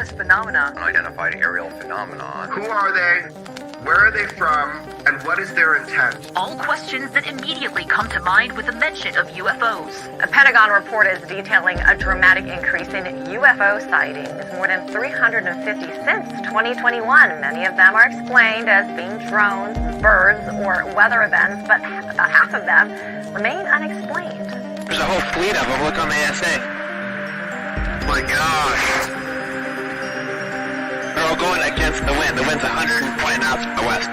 anomalous phenomena. Unidentified aerial phenomenon. Who are they? Where are they from? And what is their intent? All questions that immediately come to mind with the mention of UFOs. A Pentagon report is detailing a dramatic increase in UFO sightings, more than 350 since 2021. Many of them are explained as being drones, birds, or weather events, but about half of them remain unexplained. There's a whole fleet of them. Look on the SA. Oh my gosh. They're all going against the wind. The wind's 120 knots from the west.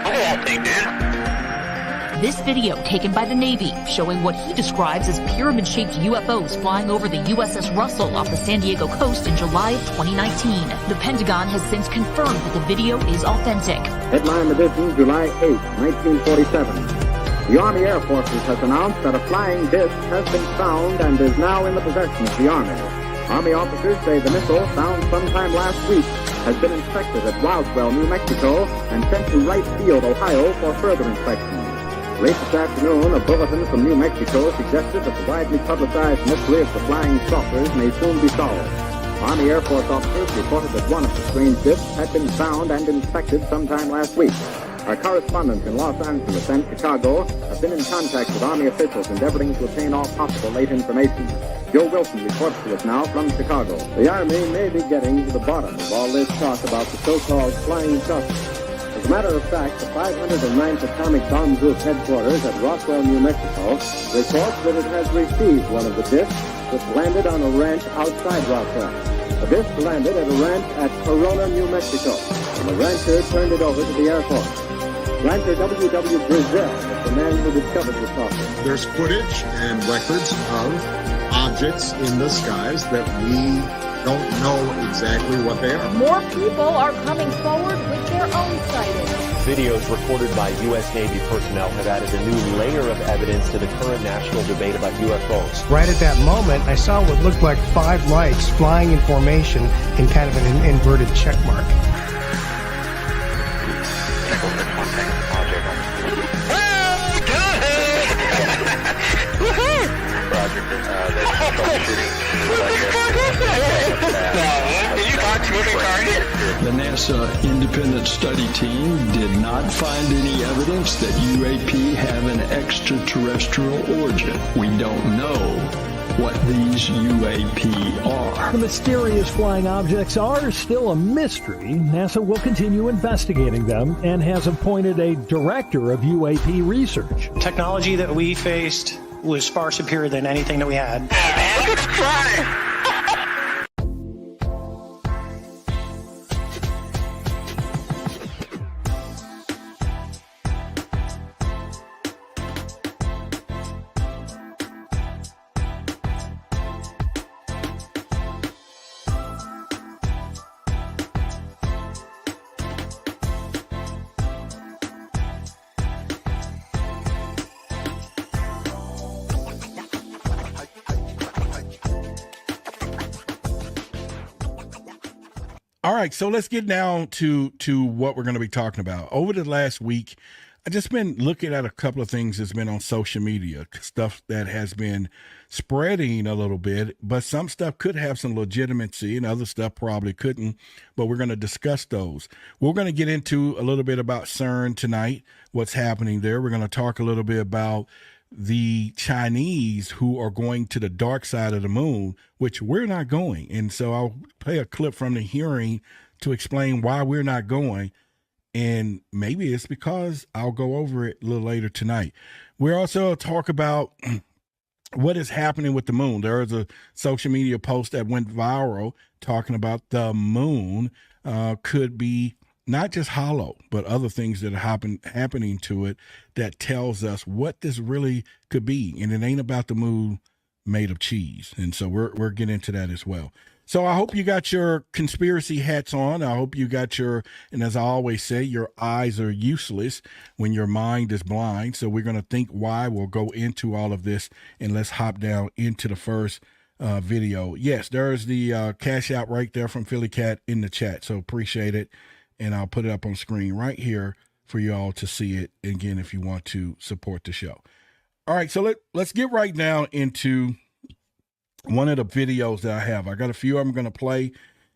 Look at that thing, dude. This video taken by the Navy showing what he describes as pyramid-shaped UFOs flying over the USS Russell off the San Diego coast in July of 2019. The Pentagon has since confirmed that the video is authentic. Headline edition, July 8, 1947. The Army Air Forces has announced that a flying disc has been found and is now in the possession of the Army. Army officers say the missile, found sometime last week, has been inspected at Roswell, New Mexico, and sent to Wright Field, Ohio, for further inspection. Late this afternoon, a bulletin from New Mexico suggested that the widely publicized mystery of the flying saucers may soon be solved. Army Air Force officers reported that one of the strange discs had been found and inspected sometime last week. Our correspondents in Los Angeles and Chicago have been in contact with Army officials endeavoring to obtain all possible late information. Joe Wilson reports to us now from Chicago. The Army may be getting to the bottom of all this talk about the so-called flying saucers. As a matter of fact, the 509th Atomic Bomb Group headquarters at Roswell, New Mexico, reports that it has received one of the discs that landed on a ranch outside Roswell. The disc landed at a ranch at Corona, New Mexico, and the rancher turned it over to the Air Force. Rancher W.W. Brazil is the man who discovered the saucer. There's footage and records of objects in the skies that we don't know exactly what they are. More people are coming forward with their own sightings. Videos recorded by U.S. Navy personnel have added a new layer of evidence to the current national debate about UFOs. Right at that moment, I saw what looked like 5 lights flying in formation in kind of an inverted check mark. The NASA independent study team did not find any evidence that UAP have an extraterrestrial origin. We don't know what these UAP are. The mysterious flying objects are still a mystery. NASA will continue investigating them and has appointed a director of UAP research. Technology that we faced was far superior than anything that we had. All right, so let's get down to what we're going to be talking about. Over the last week, I've just been looking at a couple of things that's been on social media, stuff that has been spreading a little bit, but some stuff could have some legitimacy and other stuff probably couldn't, but we're going to discuss those. We're going to get into a little bit about CERN tonight, what's happening there. We're going to talk a little bit about the Chinese who are going to the dark side of the moon, which we're not going. And so I'll play a clip from the hearing to explain why we're not going. And maybe it's because I'll go over it a little later tonight. We're also talk about what is happening with the moon. There is a social media post that went viral talking about the moon could be not just hollow, but other things that are happening to it that tells us what this really could be. And it ain't about the moon made of cheese. And so we're getting into that as well. So I hope you got your conspiracy hats on. I hope you got and as I always say, your eyes are useless when your mind is blind. So we're going to think why. We'll go into all of this, and let's hop down into the first video. Yes, there's the cash out right there from Philly Cat in the chat. So appreciate it. And I'll put it up on screen right here for you all to see it again if you want to support the show. All right, so let's get right now into one of the videos that I have. I got a few I'm going to play,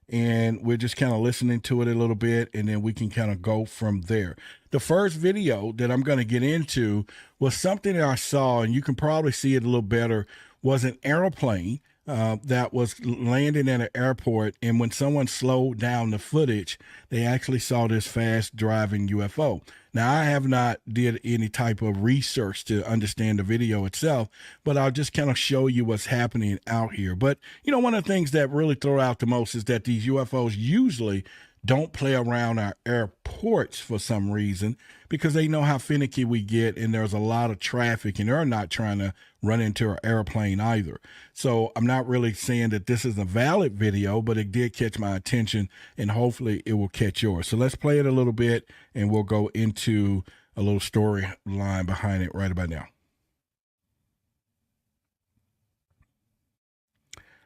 and we're just kind of listening to it a little bit, and then we can kind of go from there. The first video that I'm going to get into was something that I saw, and you can probably see it a little better, was an airplane that was landing at an airport, and when someone slowed down the footage, they actually saw this fast driving UFO. Now, I have not did any type of research to understand the video itself, but I'll just kind of show you what's happening out here. But, you know, one of the things that really throw out the most is that these UFOs usually don't play around our airports for some reason, because they know how finicky we get, and there's a lot of traffic, and they're not trying to run into an airplane either. So I'm not really saying that this is a valid video, but it did catch my attention, and hopefully it will catch yours. So let's play it a little bit, and we'll go into a little storyline behind it right about now.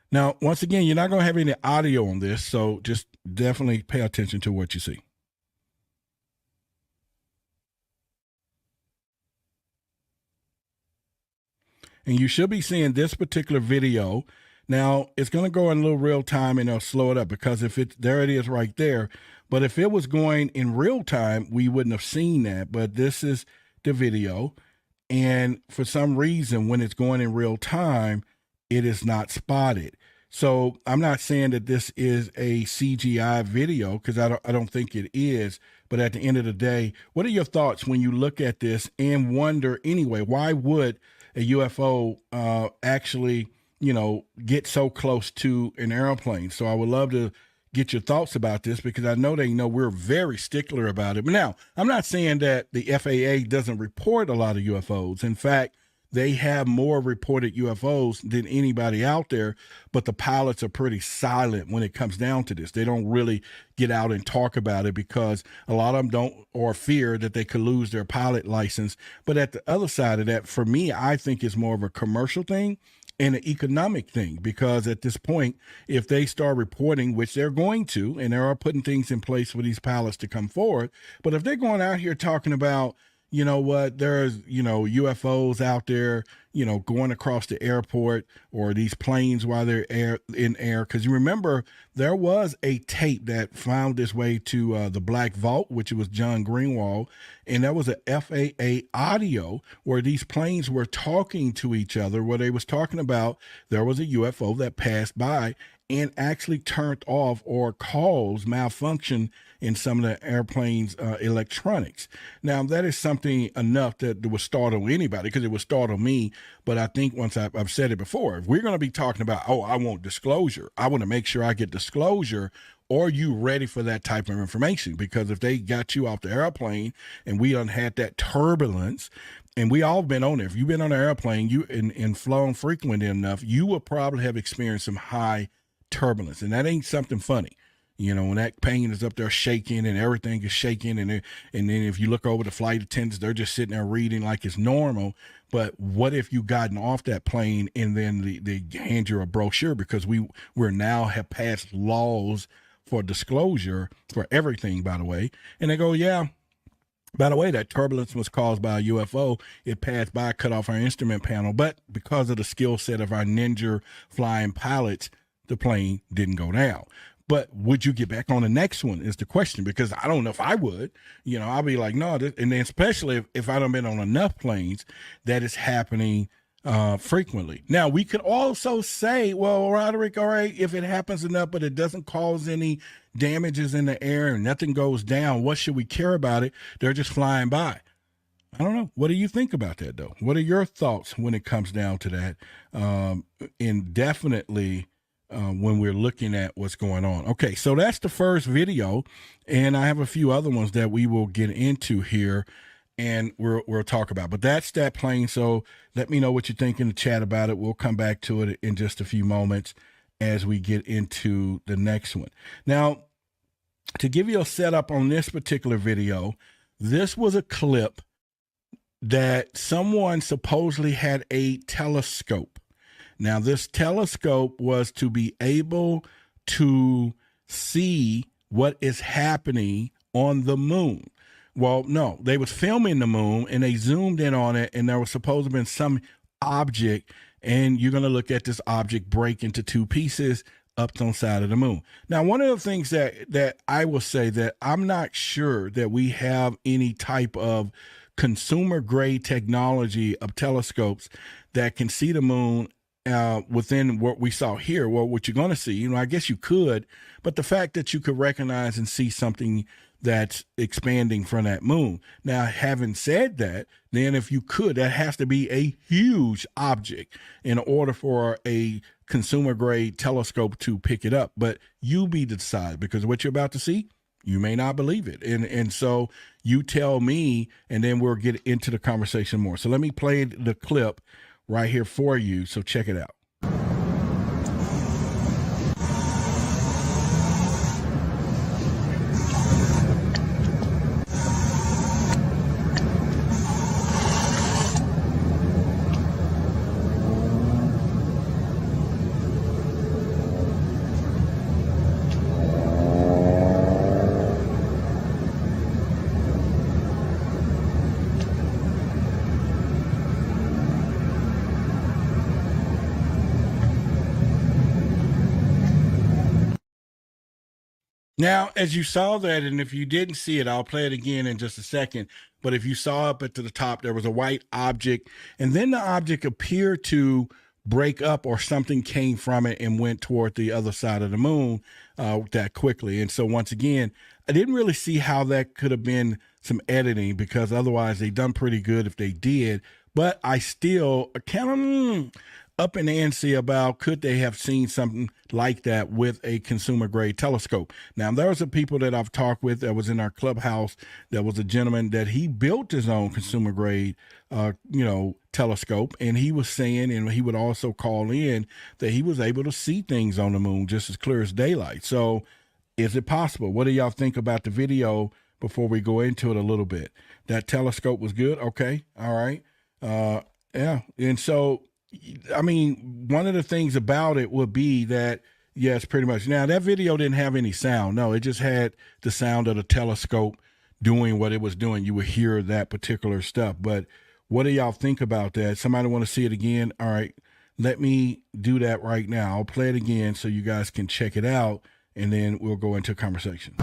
Now, once again, you're not going to have any audio on this, so just definitely pay attention to what you see. And you should be seeing this particular video. Now, it's going to go in a little real time, and it'll slow it up, because if it's there, it is right there. But if it was going in real time, we wouldn't have seen that. But this is the video. And for some reason, when it's going in real time, it is not spotted. So I'm not saying that this is a CGI video, because I don't think it is. But at the end of the day, what are your thoughts when you look at this and wonder, anyway, why would a UFO actually, you know, get so close to an airplane? So I would love to get your thoughts about this, because I know they know we're very stickler about it. But now, I'm not saying that the FAA doesn't report a lot of UFOs. In fact, they have more reported UFOs than anybody out there, but the pilots are pretty silent when it comes down to this. They don't really get out and talk about it, because a lot of them don't, or fear that they could lose their pilot license. But at the other side of that, for me, I think it's more of a commercial thing and an economic thing, because at this point, if they start reporting, which they're going to, and they are putting things in place for these pilots to come forward, but if they're going out here talking about, you know what, there's, you know, UFOs out there, you know, going across the airport, or these planes while they're in air. Because you remember, there was a tape that found its way to the Black Vault, which was John Greenwald, and that was a FAA audio where these planes were talking to each other, where they was talking about there was a UFO that passed by and actually turned off or caused malfunction in some of the airplane's electronics. Now, that is something enough that would startle anybody, because it would startle me. But I think once I've said it before, if we're going to be talking about, oh, I want disclosure, I want to make sure I get disclosure. Are you ready for that type of information? Because if they got you off the airplane and we done had that turbulence, and we all been on there, if you've been on an airplane and flown frequently enough, you will probably have experienced some high turbulence, and that ain't something funny. You know, when that plane is up there shaking and everything is shaking, and then if you look over the flight attendants, they're just sitting there reading like it's normal. But what if you gotten off that plane and then they hand you a brochure, because we're now have passed laws for disclosure for everything, by the way, and they go, yeah, by the way, that turbulence was caused by a UFO. It passed by, cut off our instrument panel, but because of the skill set of our ninja flying pilots, the plane didn't go down. But would you get back on the next one is the question, because I don't know if I would. You know, I'll be like, no. And then especially if I don't been on enough planes that is happening frequently. Now, we could also say, well, Roderick, all right, if it happens enough, but it doesn't cause any damages in the air and nothing goes down, what should we care about it? They're just flying by. I don't know. What do you think about that, though? What are your thoughts when it comes down to that? And definitely when we're looking at what's going on. Okay, so that's the first video, and I have a few other ones that we will get into here, and we'll talk about. But that's that plane, so let me know what you think in the chat about it. We'll come back to it in just a few moments as we get into the next one. Now, to give you a setup on this particular video, this was a clip that someone supposedly had a telescope. Now, this telescope was to be able to see what is happening on the moon. Well, no, they was filming the moon, and they zoomed in on it, and there was supposed to have been some object, and you're going to look at this object break into two pieces. up on the side of the moon. Now, one of the things that I will say that I'm not sure that we have any type of consumer grade technology of telescopes that can see the moon within what we saw here. Well, what you're going to see, I guess you could, but the fact that you could recognize and see something that's expanding from that moon. Now, having said that, then if you could, that has to be a huge object in order for a consumer grade telescope to pick it up. But you be the decide, because what you're about to see, you may not believe it. And so you tell me, and then we'll get into the conversation more. So let me play the clip right here for you. So check it out. Now, as you saw that, and if you didn't see it, I'll play it again in just a second. But if you saw up at the top, there was a white object, and then the object appeared to break up, or something came from it and went toward the other side of the moon that quickly. And so once again, I didn't really see how that could have been some editing, because otherwise they done pretty good if they did. But I still kind of up in the ante about, could they have seen something like that with a consumer grade telescope? Now, there was a people that I've talked with that was in our clubhouse. There was a gentleman that he built his own consumer grade, telescope. And he was saying, and he would also call in, that he was able to see things on the moon just as clear as daylight. So is it possible? What do y'all think about the video before we go into it a little bit? That telescope was good. Okay. All right. Yeah. And so, I mean, one of the things about it would be that, yes, pretty much. Now, that video didn't have any sound. No, it just had the sound of the telescope doing what it was doing. You would hear that particular stuff. But what do y'all think about that? Somebody want to see it again? All right, let me do that right now. I'll play it again so you guys can check it out, and then we'll go into a conversation.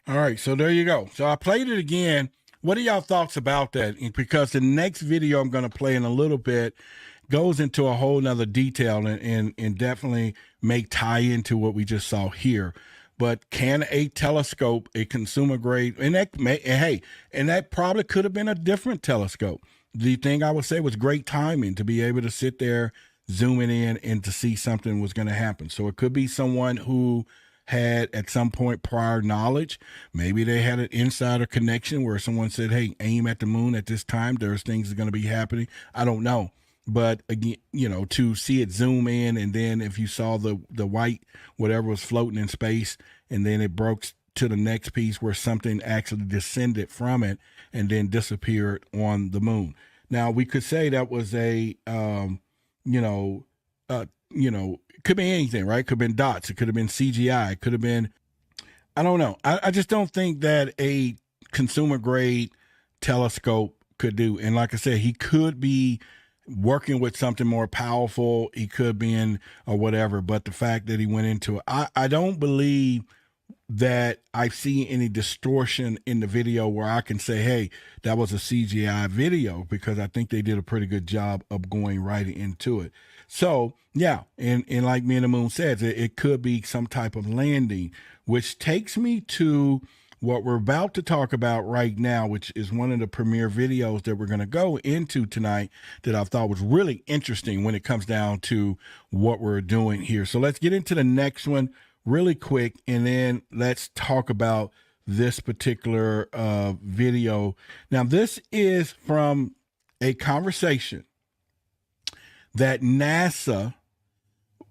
All right, so there you go. So I played it again. What are y'all thoughts about that? Because the next video I'm going to play in a little bit goes into a whole nother detail and definitely may tie into what we just saw here. But can a telescope, a consumer grade, and that probably could have been a different telescope. The thing I would say was great timing to be able to sit there, zooming in, and to see something was going to happen. So it could be someone who had at some point prior knowledge. Maybe they had an insider connection where someone said, hey, aim at the moon at this time. There's things that are going to be happening. I don't know. But again, to see it zoom in, and then if you saw the white, whatever was floating in space, and then it broke to the next piece where something actually descended from it and then disappeared on the moon. Now, we could say that was could be anything, right? Could have been dots. It could have been CGI. It could have been, I don't know. I just don't think that a consumer grade telescope could do. And like I said, he could be working with something more powerful. He could be in or whatever. But the fact that he went into it, I don't believe that I see any distortion in the video where I can say, hey, that was a CGI video, because I think they did a pretty good job of going right into it. So, yeah, and like Me and the Moon says, it could be some type of landing, which takes me to what we're about to talk about right now, which is one of the premiere videos that we're going to go into tonight that I thought was really interesting when it comes down to what we're doing here. So let's get into the next one really quick, and then let's talk about this particular video. Now, this is from a conversation that NASA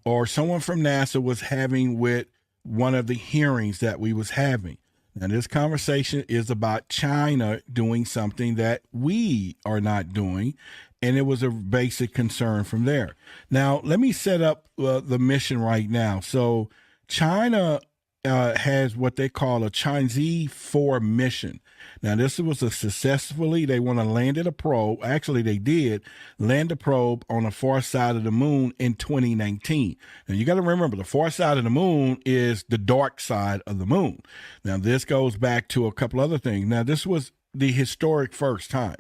or someone from NASA was having with one of the hearings that we was having. Now, this conversation is about China doing something that we are not doing, and it was a basic concern from there. Now, let me set up the mission right now. So China has what they call a Chang'e 4 mission. Now, this was a successfully, they want to land a probe. Actually, they did land a probe on the far side of the moon in 2019. Now, you got to remember, the far side of the moon is the dark side of the moon. Now, this goes back to a couple other things. Now, this was the historic first time.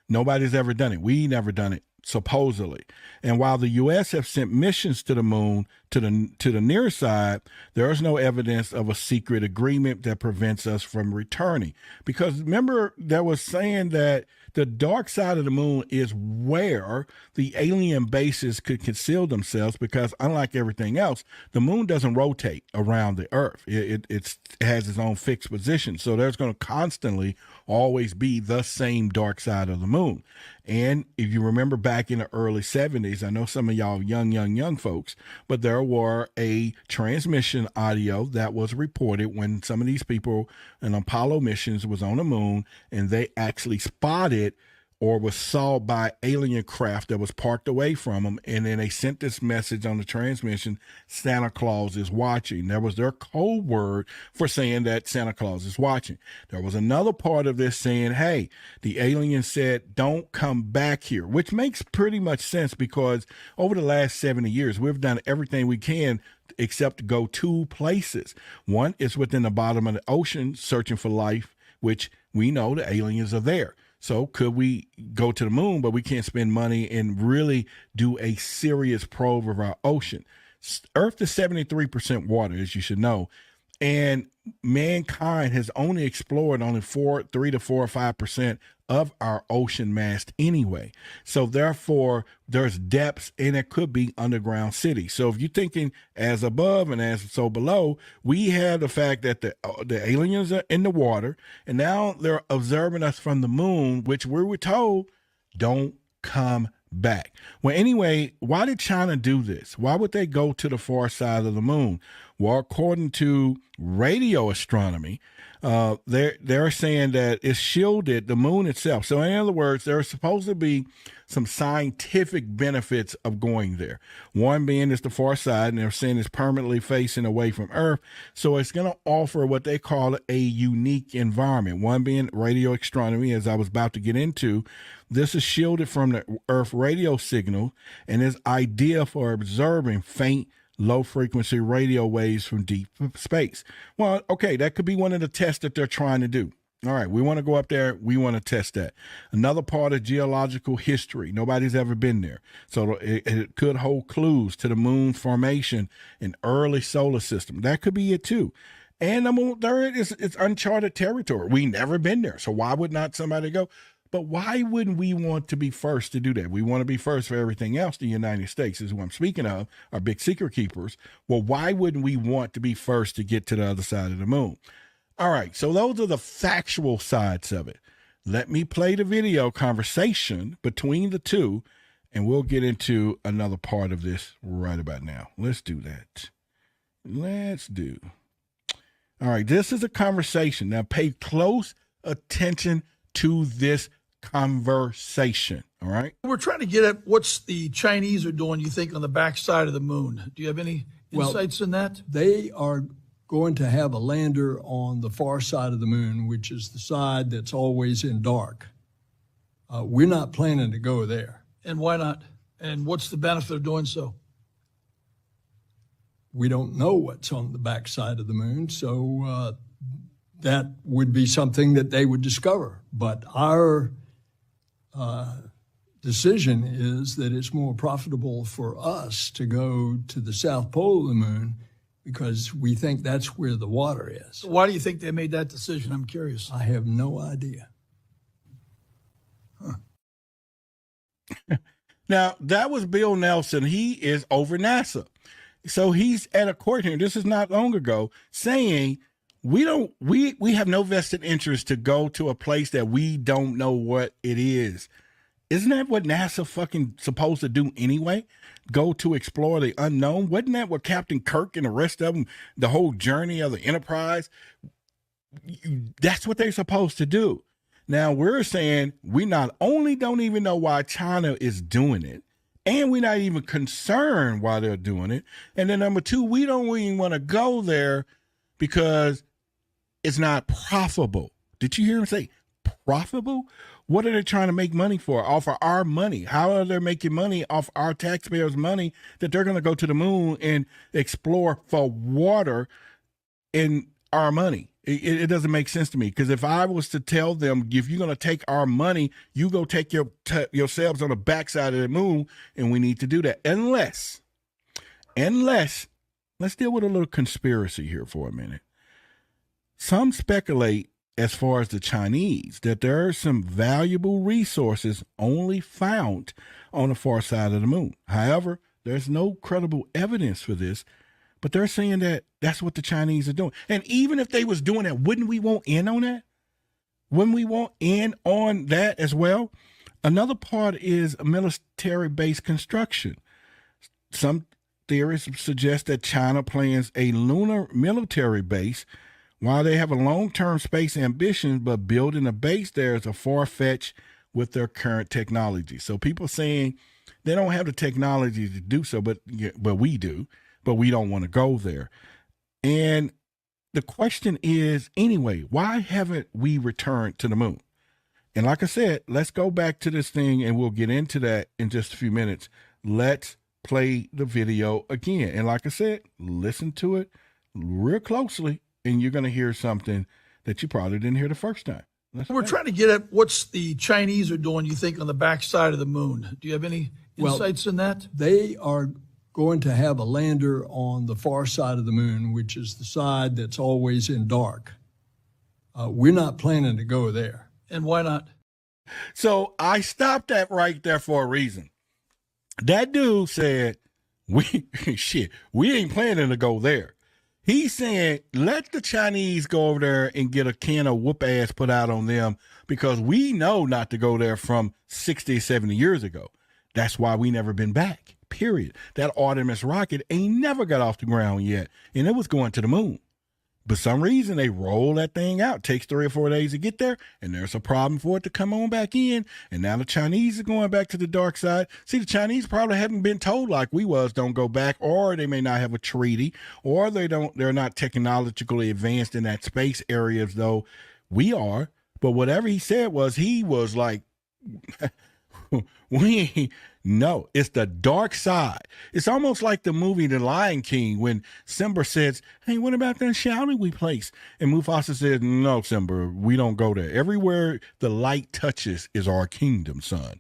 Nobody's ever done it. We never done it, supposedly. And while the U.S. have sent missions to the moon, to the near side, there is no evidence of a secret agreement that prevents us from returning. Because remember, that was saying that the dark side of the moon is where the alien bases could conceal themselves, because unlike everything else, the moon doesn't rotate around the Earth. It has its own fixed position. So there's going to constantly always be the same dark side of the moon. And if you remember back in the early 70s, I know some of y'all young folks, but there were a transmission audio that was reported when some of these people in Apollo missions was on the moon, and they actually spotted or was saw by alien craft that was parked away from them. And then they sent this message on the transmission: Santa Claus is watching. That was their code word for saying that Santa Claus is watching. There was another part of this saying, hey, the alien said, don't come back here, which makes pretty much sense, because over the last 70 years, we've done everything we can except to go 2 places. One is within the bottom of the ocean searching for life, which we know the aliens are there. So could we go to the moon, but we can't spend money and really do a serious probe of our ocean? Earth is 73% water, as you should know. And mankind has only explored only 3 to 4 or 5% of our ocean mass anyway. So therefore, there's depths, and it could be underground cities. So if you're thinking as above and as so below, we have the fact that the aliens are in the water, and now they're observing us from the moon, which we were told, don't come back. Well, anyway, why did China do this? Why would they go to the far side of the moon? Well, according to radio astronomy, they're saying that it's shielded the moon itself. So in other words, there are supposed to be some scientific benefits of going there. One being is the far side, and they're saying it's permanently facing away from Earth. So it's going to offer what they call a unique environment. One being radio astronomy, as I was about to get into. This is shielded from the Earth radio signal and is ideal for observing faint, low-frequency radio waves from deep space. Well, okay, that could be one of the tests that they're trying to do. All right, we want to go up there. We want to test that. Another part of geological history. Nobody's ever been there. So it could hold clues to the moon formation in early solar system. That could be it too. And it's uncharted territory. We never been there. So why would not somebody go? But why wouldn't we want to be first to do that? We want to be first for everything else. The United States is what I'm speaking of, our big secret keepers. Well, why wouldn't we want to be first to get to the other side of the moon? All right, so those are the factual sides of it. Let me play the video conversation between the two, and we'll get into another part of this right about now. Let's do that. All right, this is a conversation. Now, pay close attention to this conversation. All right. We're trying to get at what's the Chinese are doing, you think, on the backside of the moon. Do you have any insights in that? They are going to have a lander on the far side of the moon, which is the side that's always in dark. We're not planning to go there. And why not? And what's the benefit of doing so? We don't know what's on the backside of the moon, so that would be something that they would discover. But our decision is that it's more profitable for us to go to the South Pole of the moon because we think that's where the water is. So why do you think they made that decision? I'm curious. I have no idea. Now, that was Bill Nelson. He is over NASA. So he's at a court hearing. This is not long ago, saying we have no vested interest to go to a place that we don't know what it is. Isn't that what NASA fucking supposed to do anyway? Go to explore the unknown? Wasn't that what Captain Kirk and the rest of them, the whole journey of the Enterprise? That's what they're supposed to do. Now we're saying we not only don't even know why China is doing it, and we're not even concerned why they're doing it. And then number two, we don't even want to go there because it's not profitable. Did you hear him say profitable? What are they trying to make money for? Off of our money. How are they making money off our taxpayers' money that they're going to go to the moon and explore for water in our money? It doesn't make sense to me, because if I was to tell them, if you're going to take our money, you go take yourselves on the backside of the moon, and we need to do that. Unless, let's deal with a little conspiracy here for a minute. Some speculate, as far as the Chinese, that there are some valuable resources only found on the far side of the moon. However, there's no credible evidence for this, but they're saying that that's what the Chinese are doing. And even if they was doing that, wouldn't we want in on that? Wouldn't we want in on that as well? Another part is military-based construction. Some theorists suggest that China plans a lunar military base. While they have a long-term space ambition, but building a base there is a far-fetched with their current technology. So people saying they don't have the technology to do so, but we do, but we don't want to go there. And the question is, anyway, why haven't we returned to the moon? And like I said, let's go back to this thing, and we'll get into that in just a few minutes. Let's play the video again. And like I said, listen to it real closely, and you're going to hear something that you probably didn't hear the first time. We're trying to get at what's the Chinese are doing, you think, on the backside of the moon. Do you have any insights in that? They are going to have a lander on the far side of the moon, which is the side that's always in dark. We're not planning to go there. And why not? So I stopped that right there for a reason. That dude said, we ain't planning to go there. He's saying, let the Chinese go over there and get a can of whoop ass put out on them, because we know not to go there from 60, 70 years ago. That's why we never been back, period. That Artemis rocket ain't never got off the ground yet, and it was going to the moon. But some reason they roll that thing out. It takes 3 or 4 days to get there, and there's a problem for it to come on back in. And now the Chinese are going back to the dark side. See, the Chinese probably haven't been told like we was, don't go back, or they may not have a treaty, or they're not technologically advanced in that space area as though we are. But whatever he said was, he was like, no, it's the dark side. It's almost like the movie The Lion King, when Simba says, hey, what about that shadowy place? And Mufasa says, no, Simba, we don't go there. Everywhere the light touches is our kingdom, son.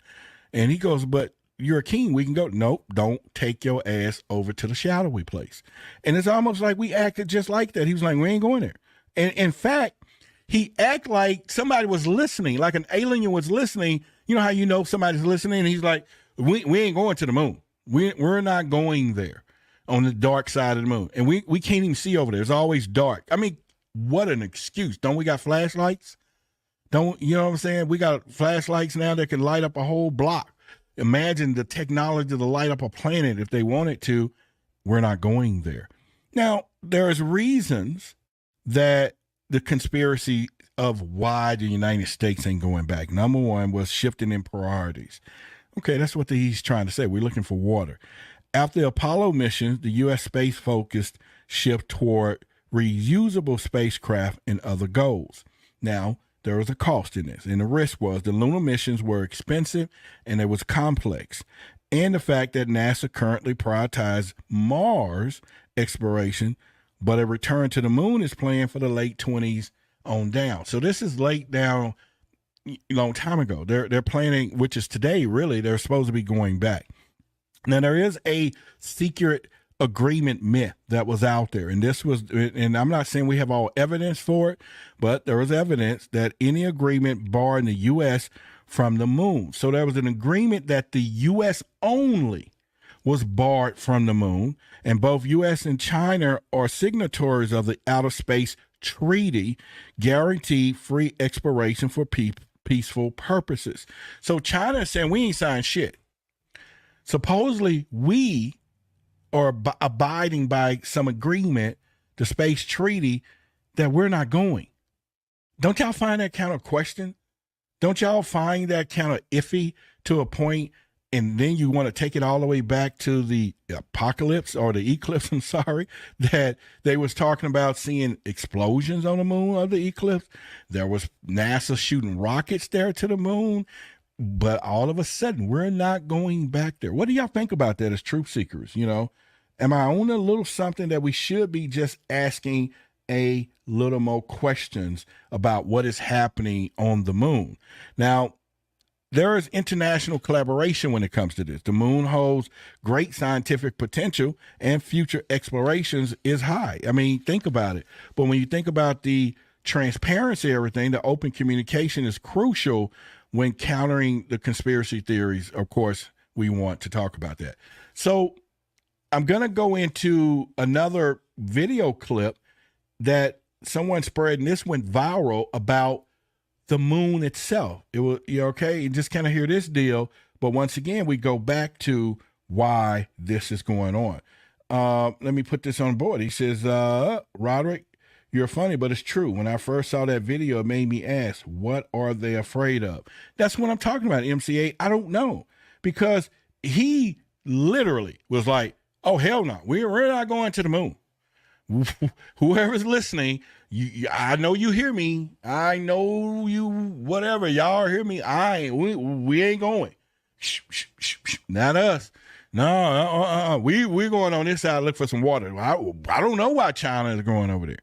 And he goes, but you're a king, we can go. Nope, don't take your ass over to the shadowy place. And it's almost like we acted just like that. He was like, we ain't going there. And in fact, he act like somebody was listening, like an alien was listening. You know how you know somebody's listening? And he's like, we ain't going to the moon. We're not going there on the dark side of the moon. And we can't even see over there. It's always dark. I mean, what an excuse. Don't we got flashlights? You know what I'm saying? We got flashlights now that can light up a whole block. Imagine the technology to light up a planet if they wanted to. We're not going there. Now, there's reasons that the conspiracy of why the United States ain't going back. Number one was shifting in priorities. Okay, that's what he's trying to say. We're looking for water. After the Apollo missions, the U.S. space-focused shift toward reusable spacecraft and other goals. Now, there was a cost in this, and the risk was the lunar missions were expensive and it was complex. And the fact that NASA currently prioritizes Mars exploration, but a return to the moon is planned for the late 20s on down. So this is late down a long time ago. They're planning, which is today, really, they're supposed to be going back. Now, there is a secret agreement myth that was out there. And this was, and I'm not saying we have all evidence for it, but there was evidence that any agreement barring the U.S. from the moon. So there was an agreement that the U.S. only was barred from the moon. And both U.S. and China are signatories of the Outer Space Treaty, guarantee free exploration for peaceful purposes. So China is saying we ain't signed shit. Supposedly we are abiding by some agreement, the space treaty, that we're not going. Don't y'all find that kind of question? Don't y'all find that kind of iffy to a point, and then you want to take it all the way back to the apocalypse or the eclipse, I'm sorry, that they was talking about seeing explosions on the moon of the eclipse. There was NASA shooting rockets there to the moon, but all of a sudden we're not going back there. What do y'all think about that as truth seekers? You know, am I on a little something that we should be just asking a little more questions about what is happening on the moon? Now, there is international collaboration when it comes to this. The moon holds great scientific potential and future explorations is high. I mean, think about it. But when you think about the transparency, everything, the open communication is crucial when countering the conspiracy theories. Of course, we want to talk about that. So I'm going to go into another video clip that someone spread, and this went viral, about the moon itself. It was, okay, you just kind of hear this deal, but once again, we go back to why this is going on. Let me put this on board. He says, Roderick, you're funny, but it's true. When I first saw that video, it made me ask, what are they afraid of? That's what I'm talking about, MCA. I don't know, because he literally was like, oh, hell no, we're not going to the moon. Whoever's listening, I know you hear me. I know you, whatever. Y'all hear me. We ain't going. Not us. No, we're going on this side to look for some water. I don't know why China is going over there.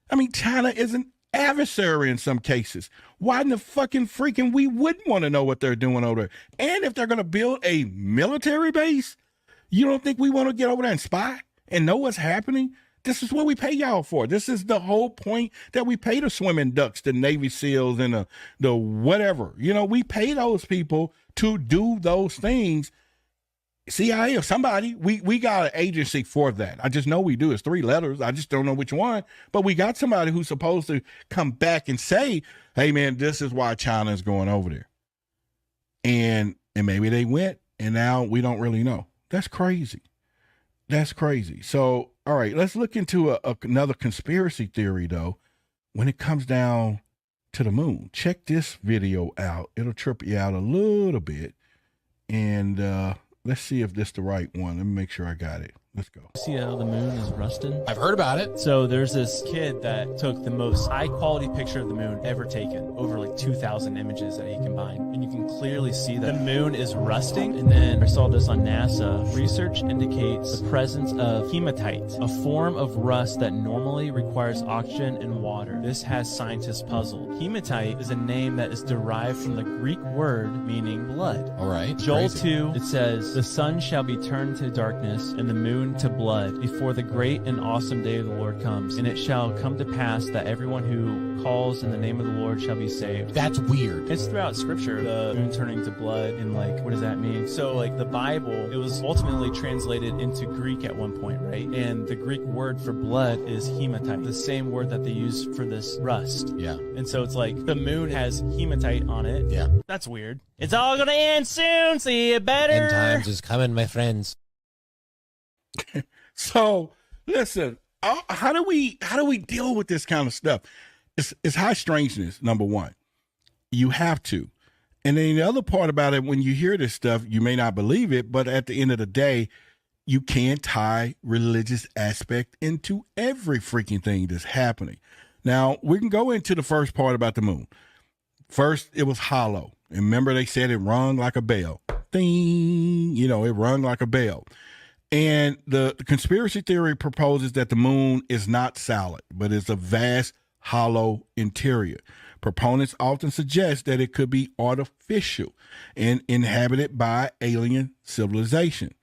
I mean, China is an adversary in some cases. Why in the fucking freaking we wouldn't want to know what they're doing over there? And if they're going to build a military base, you don't think we want to get over there and spy and know what's happening? This is what we pay y'all for. This is the whole point that we pay the swimming ducks, the Navy SEALs, and the whatever. You know, we pay those people to do those things. CIA or somebody, we got an agency for that. I just know we do. It's 3 letters. I just don't know which one. But we got somebody who's supposed to come back and say, hey, man, this is why China is going over there. And maybe they went, and now we don't really know. That's crazy. That's crazy. So, all right, let's look into another conspiracy theory, though, when it comes down to the moon. Check this video out. It'll trip you out a little bit. And let's see if this is the right one. Let me make sure I got it. Let's go. See how the moon is rusting? I've heard about it. So there's this kid that took the most high-quality picture of the moon ever taken. Over like 2,000 images that he combined. And you can clearly see that the moon is rusting. And then I saw this on NASA. Research indicates the presence of hematite, a form of rust that normally requires oxygen and water. This has scientists puzzled. Hematite is a name that is derived from the Greek word meaning blood. All right. Joel Crazy. 2, it says, the sun shall be turned to darkness and the moon to blood before the great and awesome day of the Lord comes. And it shall come to pass that everyone who calls in the name of the Lord shall be saved. That's weird. It's throughout scripture, the moon turning to blood, and like, what does that mean? So like the Bible, it was ultimately translated into Greek at one point, right? And the Greek word for blood is hematite, the same word that they use for this rust. Yeah. And so it's like the moon has hematite on it. Yeah. That's weird. It's all gonna end soon, see you better. End times is coming, my friends. So listen, how do we deal with this kind of stuff? It's high strangeness, number one. You have to. And then the other part about it, when you hear this stuff, you may not believe it, but at the end of the day, you can tie religious aspect into every freaking thing that's happening. Now, we can go into the first part about the moon. First, it was hollow. And remember, they said it rung like a bell. Ding! You know, it rung like a bell. And the conspiracy theory proposes that the moon is not solid, but is a vast, hollow interior. Proponents often suggest that it could be artificial and inhabited by alien civilization.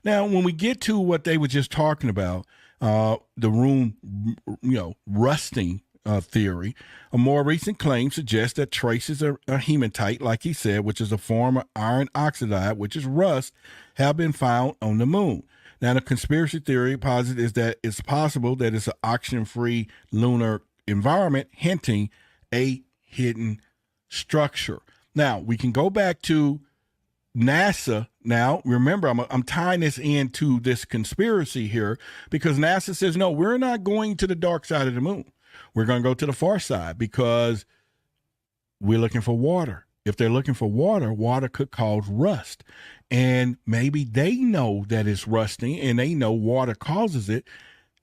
Now, when we get to what they were just talking about, the room, rusting theory, a more recent claim suggests that traces of hematite, like he said, which is a form of iron oxide, which is rust, have been found on the moon. Now, the conspiracy theory posits is that it's possible that it's an oxygen-free lunar environment, hinting a hidden structure. Now, we can go back to NASA. Now, remember, I'm tying this into this conspiracy here because NASA says, no, we're not going to the dark side of the moon. We're going to go to the far side because we're looking for water. If they're looking for water, water could cause rust. And maybe they know that it's rusting and they know water causes it.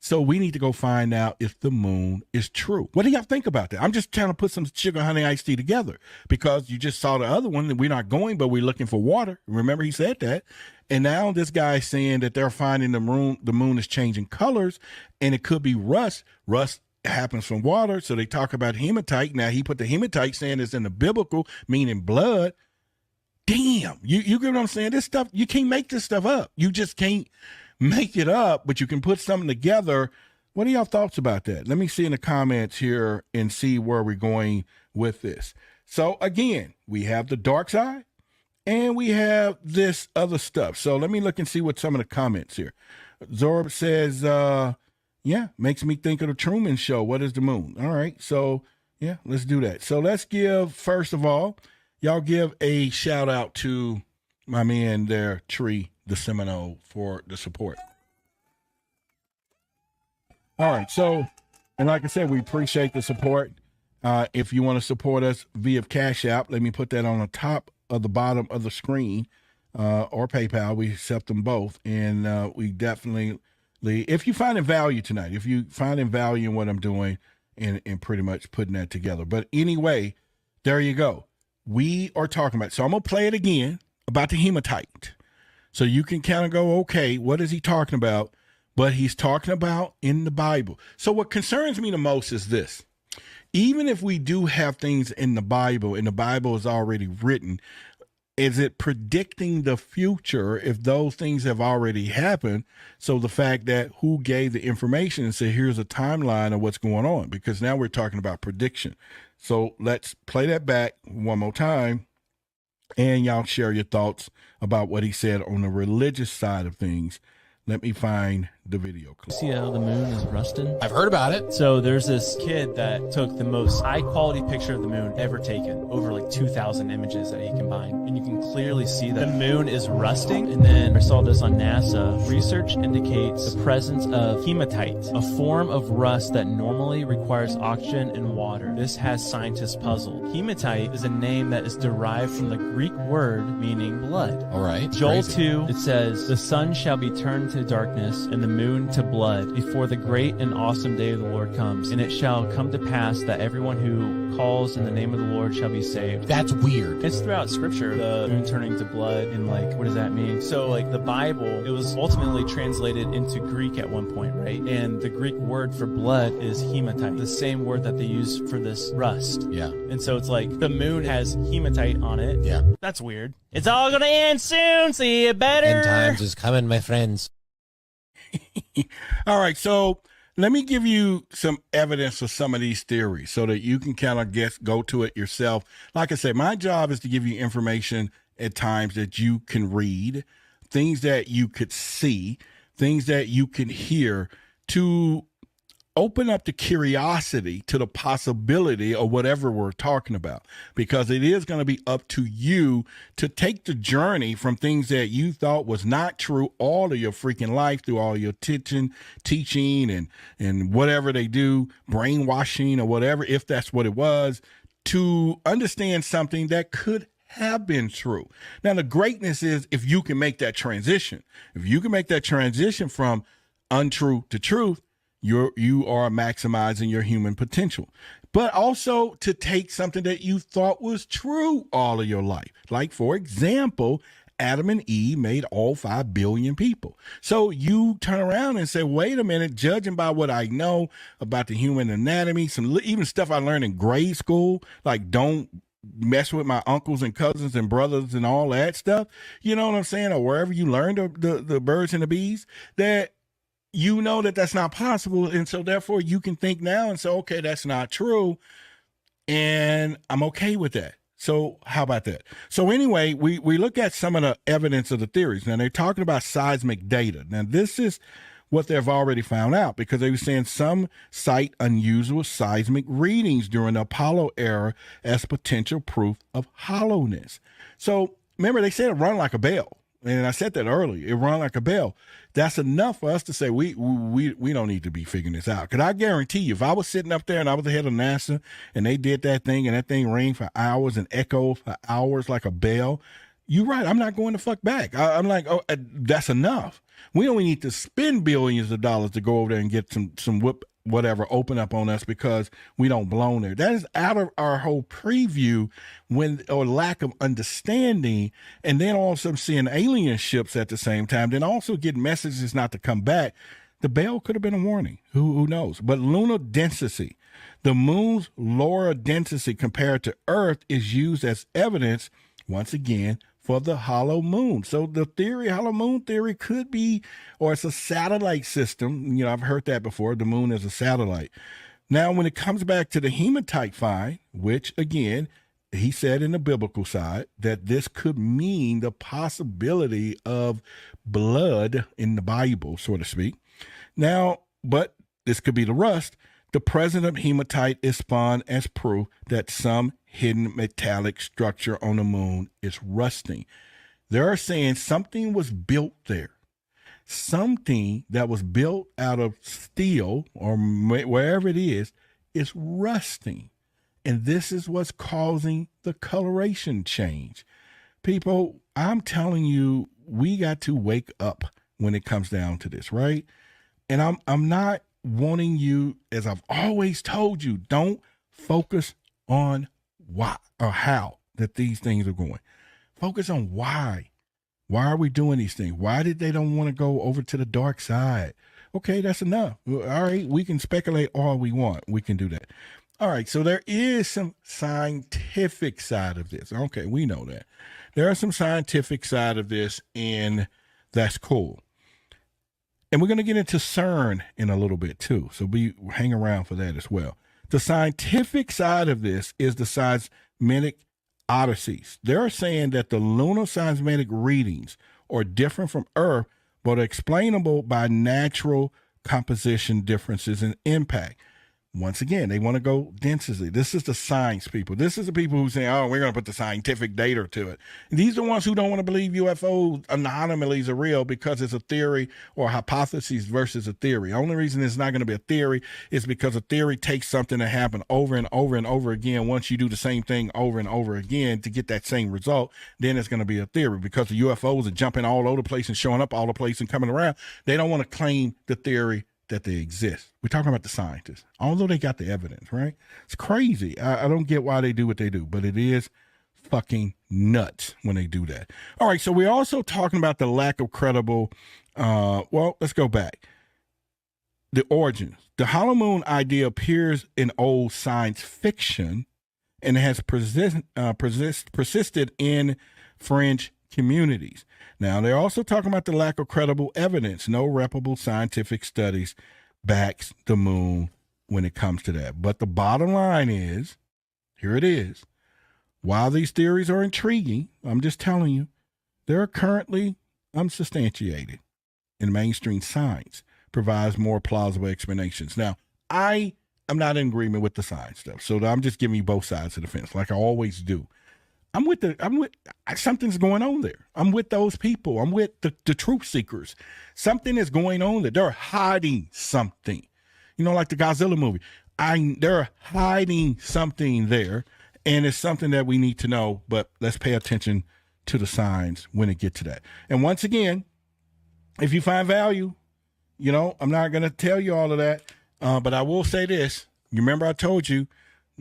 So we need to go find out if the moon is true. What do y'all think about that? I'm just trying to put some sugar, honey, iced tea together because you just saw the other one that we're not going, but we're looking for water. Remember he said that. And now this guy's saying that they're finding the moon is changing colors and it could be rust. Rust happens from water. So they talk about hematite. Now he put the hematite saying it's in the biblical, meaning blood. Damn, you get what I'm saying? This stuff, you can't make this stuff up. You just can't make it up, but you can put something together. What are y'all thoughts about that? Let me see in the comments here and see where we're going with this. So again, we have the dark side and we have this other stuff. So let me look and see what some of the comments here. Zorb says, yeah, makes me think of the Truman Show. What is the moon? All right. So yeah, let's do that. So let's give, first of all, y'all give a shout out to my man there, Tree the Seminole, for the support. All right. So, and like I said, we appreciate the support. If you want to support us via Cash App, let me put that on the top of the bottom of the screen, or PayPal. We accept them both. And we definitely, if you find value tonight, if you find value in what I'm doing and pretty much putting that together. But anyway, there you go. We are talking about, so I'm going to play it again about the hematite. So you can kind of go, okay, what is he talking about? But he's talking about in the Bible. So what concerns me the most is this. Even if we do have things in the Bible and the Bible is already written, is it predicting the future if those things have already happened? So the fact that who gave the information and said, here's a timeline of what's going on, because now we're talking about prediction. So let's play that back one more time. And y'all share your thoughts about what he said on the religious side of things. Let me find the video clip. See how the moon is rusting? I've heard about it. So there's this kid that took the most high quality picture of the moon ever taken, over like 2,000 images that he combined. And you can clearly see that the moon is rusting. And then I saw this on NASA. Research indicates the presence of hematite, a form of rust that normally requires oxygen and water. This has scientists puzzled. Hematite is a name that is derived from the Greek word meaning blood. All right. Joel 2, it says, the sun shall be turned to darkness and the moon to blood before the great and awesome day of the Lord comes. And it shall come to pass that everyone who calls in the name of the Lord shall be saved. That's weird. It's throughout scripture, the moon turning to blood, and like, what does that mean? So like the Bible, it was ultimately translated into Greek at one point, right? And the Greek word for blood is hematite, the same word that they use for this rust. Yeah. And so it's like the moon has hematite on it. Yeah. That's weird. It's all gonna end soon, see you better. End times is coming, my friends. All right, so let me give you some evidence for some of these theories so that you can kind of go to it yourself. Like I said, my job is to give you information at times that you can read, things that you could see, things that you can hear, to open up the curiosity to the possibility of whatever we're talking about, because it is going to be up to you to take the journey from things that you thought was not true all of your freaking life, through all your teaching and whatever they do, brainwashing or whatever, if that's what it was, to understand something that could have been true. Now, the greatness is if you can make that transition. If you can make that transition from untrue to truth, you are maximizing your human potential. But also to take something that you thought was true all of your life. Like, for example, Adam and Eve made all 5 billion people. So you turn around and say, wait a minute, judging by what I know about the human anatomy, some even stuff I learned in grade school, like don't mess with my uncles and cousins and brothers and all that stuff, you know what I'm saying? Or wherever you learned the birds and the bees, that you know that that's not possible. And so therefore you can think now and say, okay, that's not true. And I'm okay with that. So how about that? So anyway, we look at some of the evidence of the theories. Now they're talking about seismic data. Now this is what they've already found out, because they were saying some cite unusual seismic readings during the Apollo era as potential proof of hollowness. So remember, they said it run like a bell. And I said that earlier. It run like a bell. That's enough for us to say we don't need to be figuring this out. Because I guarantee you, if I was sitting up there and I was the head of NASA and they did that thing and that thing rang for hours and echoed for hours like a bell, you're right. I'm not going to fuck back. I'm like, oh, that's enough. We only need to spend billions of dollars to go over there and get some whatever open up on us because we don't belong there. That is out of our whole preview or lack of understanding, and then also seeing alien ships at the same time, then also getting messages not to come back. The bell could have been a warning. Who knows? But lunar density, the moon's lower density compared to Earth, is used as evidence once again for the hollow moon. So the theory, hollow moon theory, could be, or it's a satellite system. I've heard that before. The moon is a satellite. Now, when it comes back to the hematite find, which again, he said in the biblical side that this could mean the possibility of blood in the Bible, so to speak. Now, but this could be the rust. The presence of hematite is found as proof that some hidden metallic structure on the moon is rusting. They're saying something was built there. Something that was built out of steel or wherever it is rusting. And this is what's causing the coloration change. People, I'm telling you, we got to wake up when it comes down to this, right? And I'm not wanting you, as I've always told you, don't focus on why or how that these things are going. Focus on why. Why are we doing these things? Why did they don't want to go over to the dark side? Okay, that's enough. All right, we can speculate all we want. We can do that. All right, so there is some scientific side of this. Okay, we know that. There is some scientific side of this, and that's cool. And we're going to get into CERN in a little bit too, so hang around for that as well. The scientific side of this is the seismic oddities. They're saying that the lunar seismic readings are different from Earth, but are explainable by natural composition differences in impact. Once again, they want to go density. This is the science people. This is the people who say, oh, we're going to put the scientific data to it. And these are the ones who don't want to believe UFO anomalies are real because it's a theory or a hypothesis versus a theory. The only reason it's not going to be a theory is because a theory takes something that happened over and over and over again. Once you do the same thing over and over again to get that same result, then it's going to be a theory, because the UFOs are jumping all over the place and showing up all the place and coming around. They don't want to claim the theory that they exist. We're talking about the scientists, although they got the evidence, right? It's crazy. I don't get why they do what they do, but it is fucking nuts when they do that. All right, so we're also talking about the lack of credible, let's go back. The origins. The hollow moon idea appears in old science fiction and has persisted in fringe communities. Now, they're also talking about the lack of credible evidence. No reputable scientific studies backs the moon when it comes to that. But the bottom line is, here it is. While these theories are intriguing, I'm just telling you, they're currently unsubstantiated. And mainstream science provides more plausible explanations. Now, I am not in agreement with the science stuff, so I'm just giving you both sides of the fence, like I always do. I'm with something's going on there. I'm with those people. I'm with the truth seekers. Something is going on there. They're hiding something. Like the Godzilla movie. They're hiding something there, and it's something that we need to know, but let's pay attention to the signs when it gets to that. And once again, if you find value, I'm not going to tell you all of that, but I will say this. You remember I told you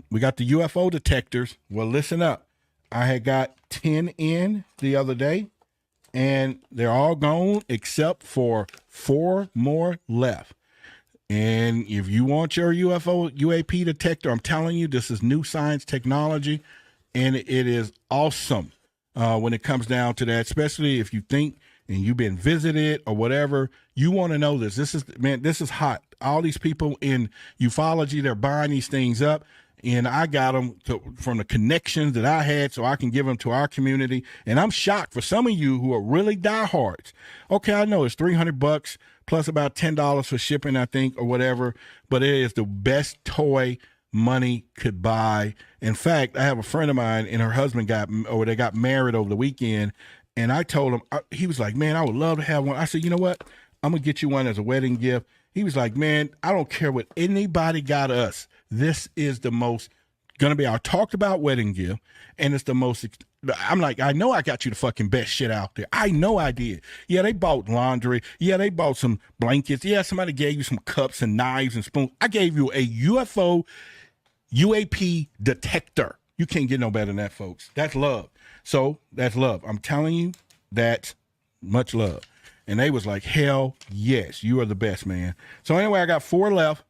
we got the UFO detectors. Well, listen up. I had got 10 in the other day, and they're all gone except for 4 more left. And if you want your UFO UAP detector, I'm telling you, this is new science technology, and it is awesome when it comes down to that, especially if you think and you've been visited or whatever. You want to know this. This is hot. All these people in ufology, they're buying these things up. and I got them from the connections that I had so I can give them to our community. And I'm shocked for some of you who are really diehards. Okay, I know it's $300 plus about $10 for shipping, I think, or whatever, but it is the best toy money could buy. In fact, I have a friend of mine and her husband they got married over the weekend, and I told him, he was like, man, I would love to have one. I said, you know what? I'm going to get you one as a wedding gift. He was like, man, I don't care what anybody got us. This is the most going to be our talked about wedding gift. And it's the most, I'm like, I know I got you the fucking best shit out there. I know I did. Yeah, they bought laundry. Yeah, they bought some blankets. Yeah, somebody gave you some cups and knives and spoons. I gave you a UFO UAP detector. You can't get no better than that, folks. That's love. So that's love. I'm telling you, that's much love. And they was like, hell yes, you are the best, man. So anyway, I got 4 left.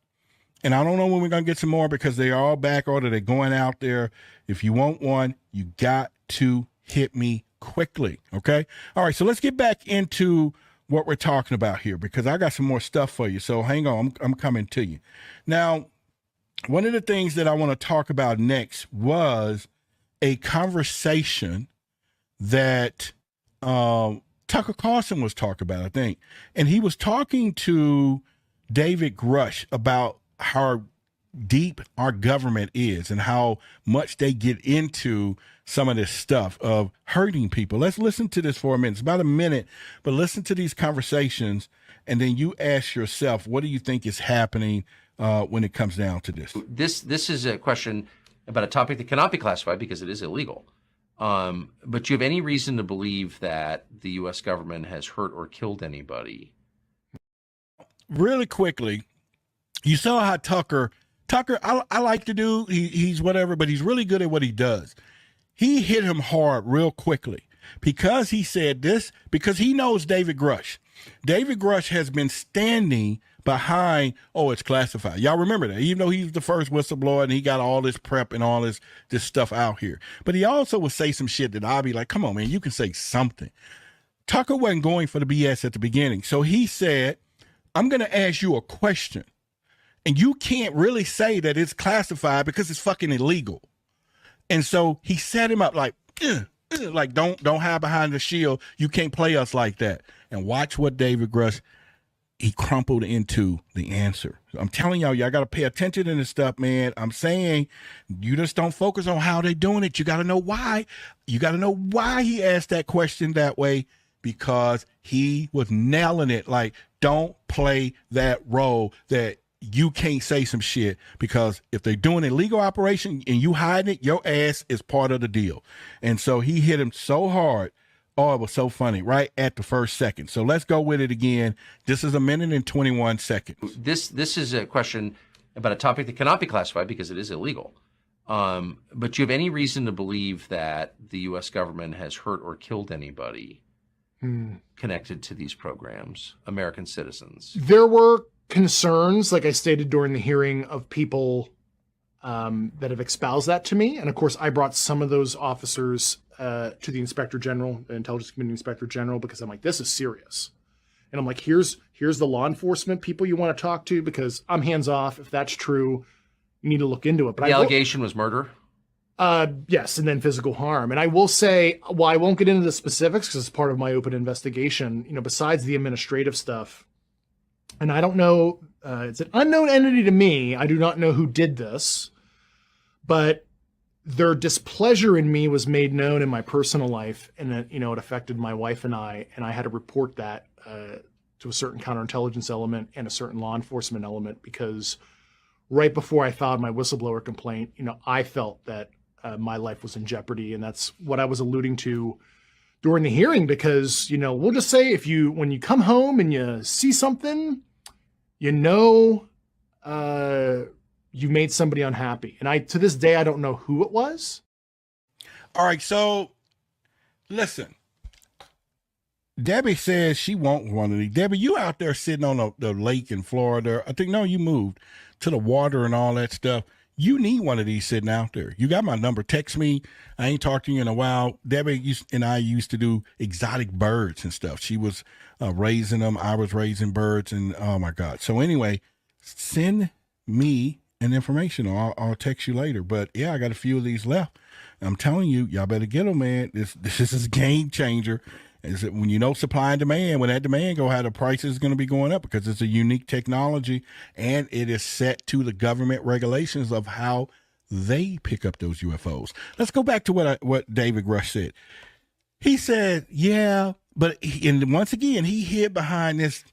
And I don't know when we're going to get some more because they are all back order. They're going out there. If you want one, you got to hit me quickly, okay? All right, so let's get back into what we're talking about here because I got some more stuff for you. So hang on, I'm coming to you. Now, one of the things that I want to talk about next was a conversation that Tucker Carlson was talking about, I think. And he was talking to David Grusch about how deep our government is and how much they get into some of this stuff of hurting people. Let's listen to this for a minute. It's about a minute, but listen to these conversations, and then you ask yourself, what do you think is happening when it comes down to this? This is a question about a topic that cannot be classified because it is illegal. But do you have any reason to believe that the U.S. government has hurt or killed anybody? Really quickly, you saw how Tucker, I like the dude. He's whatever, but he's really good at what he does. He hit him hard real quickly because he said this, because he knows David Grusch. David Grusch has been standing behind, it's classified. Y'all remember that, even though he's the first whistleblower and he got all this prep and all this stuff out here. But he also would say some shit that I'll be like, come on, man, you can say something. Tucker wasn't going for the BS at the beginning. So he said, I'm going to ask you a question. And you can't really say that it's classified because it's fucking illegal. And so he set him up like don't hide behind the shield. You can't play us like that. And watch what David Grusch, he crumpled into the answer. I'm telling y'all got to pay attention to this stuff, man. I'm saying you just don't focus on how they're doing it. You got to know why. You got to know why he asked that question that way, because he was nailing it. Like, don't play that role that you can't say some shit, because if they're doing a legal operation and you hiding it, your ass is part of the deal. And so he hit him so hard. Oh, it was so funny right at the first second. So let's go with it again. This is a minute and 21 seconds. This is a question about a topic that cannot be classified because it is illegal. But do you have any reason to believe that the U.S. government has hurt or killed anybody connected to these programs, American citizens? There were concerns, like I stated during the hearing, of people that have espoused that to me. And of course, I brought some of those officers to the Inspector General, the Intelligence Community Inspector General, because I'm like, this is serious. And I'm like, here's the law enforcement people you want to talk to, because I'm hands off. If that's true, you need to look into it. But the allegation was murder? Yes, and then physical harm. And I will say, while I won't get into the specifics because it's part of my open investigation, besides the administrative stuff, and I don't know, it's an unknown entity to me. I do not know who did this, but their displeasure in me was made known in my personal life, and it, it affected my wife and I had to report that to a certain counterintelligence element and a certain law enforcement element, because right before I filed my whistleblower complaint, I felt that my life was in jeopardy, and that's what I was alluding to during the hearing, because, we'll just say when you come home and you see something, you made somebody unhappy. And to this day, I don't know who it was. All right. So listen, Debbie says she wants one of these. Debbie, you out there sitting on the lake in Florida. I think, no, you moved to the water and all that stuff. You need one of these sitting out there. You got my number. Text me. I ain't talked to you in a while. Debbie and I used to do exotic birds and stuff. She was raising them. I was raising birds, and oh my God. So anyway, send me and information, or I'll text you later. But yeah, I got a few of these left. I'm telling you, y'all better get them, man. This is a game changer. Is that when you know supply and demand, when that demand go, how the price is going to be going up, because it's a unique technology and it is set to the government regulations of how they pick up those UFOs. Let's go back to what David Grusch said. He said, yeah, but and once again, he hid behind this,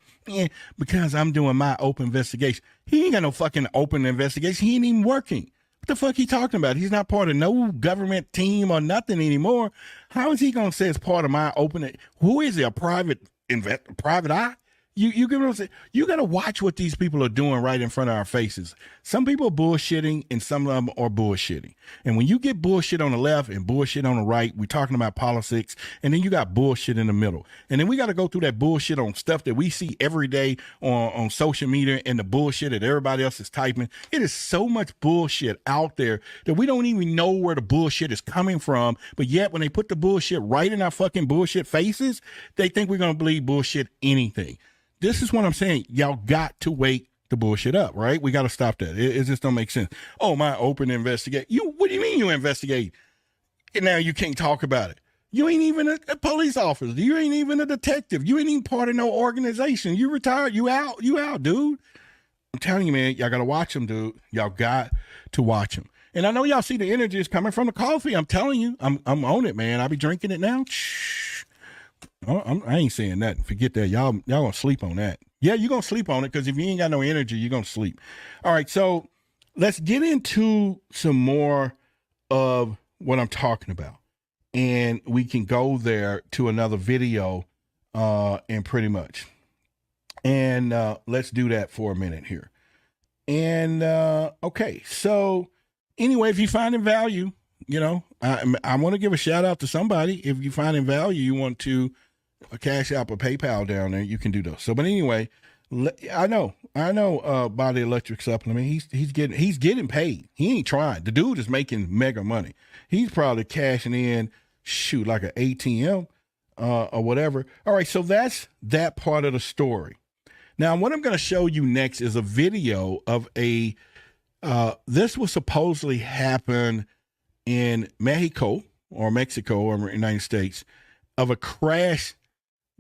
because I'm doing my open investigation. He ain't got no fucking open investigation. He ain't even working. What the fuck he talking about? He's not part of no government team or nothing anymore. How is he going to say it's part of my open? Who is he, a private eye? You get what I'm saying? You got to watch what these people are doing right in front of our faces. Some people are bullshitting and some of them are bullshitting. And when you get bullshit on the left and bullshit on the right, we're talking about politics, and then you got bullshit in the middle. And then we got to go through that bullshit on stuff that we see every day on social media, and the bullshit that everybody else is typing. It is so much bullshit out there that we don't even know where the bullshit is coming from. But yet when they put the bullshit right in our fucking bullshit faces, they think we're going to believe bullshit anything. This is what I'm saying. Y'all got to wake the bullshit up, right? We got to stop that. It just don't make sense. Oh, my open investigate. What do you mean you investigate? And now you can't talk about it. You ain't even a police officer. You ain't even a detective. You ain't even part of no organization. You retired. You out, dude. I'm telling you, man, y'all got to watch them, dude. Y'all got to watch them. And I know y'all see the energy is coming from the coffee. I'm telling you, I'm on it, man. I be drinking it now. Shh. I ain't saying nothing. Forget that. Y'all gonna sleep on that. Yeah, you're gonna sleep on it, because if you ain't got no energy, you're gonna sleep. All right, so let's get into some more of what I'm talking about, and we can go there to another video, and pretty much, and let's do that for a minute here. And okay, so anyway, if you find in value, I want to give a shout out to somebody. If you find in value, you want to Cash App or PayPal down there, you can do those. So, but anyway, I know Body Electric Supplement. He's getting paid. He ain't trying. The dude is making mega money. He's probably cashing in, like an ATM or whatever. All right, so that's that part of the story. Now, what I'm going to show you next is a video of this was supposedly happen in Mexico or United States, of a crash,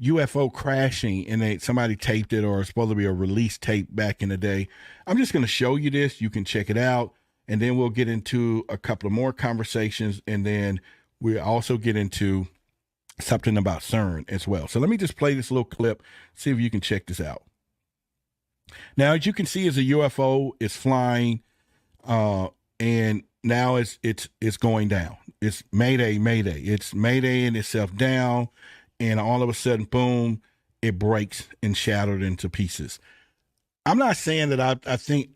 UFO crashing, and somebody taped it, or it's supposed to be a release tape back in the day. I'm just going to show you this. You can check it out, and then we'll get into a couple of more conversations, and then we'll also get into something about CERN as well. So let me just play this little clip, see if you can check this out. Now, as you can see, as a UFO is flying, and now it's going down. It's Mayday. It's Maydaying itself down, and all of a sudden, boom, it breaks and shattered into pieces. I'm not saying that I think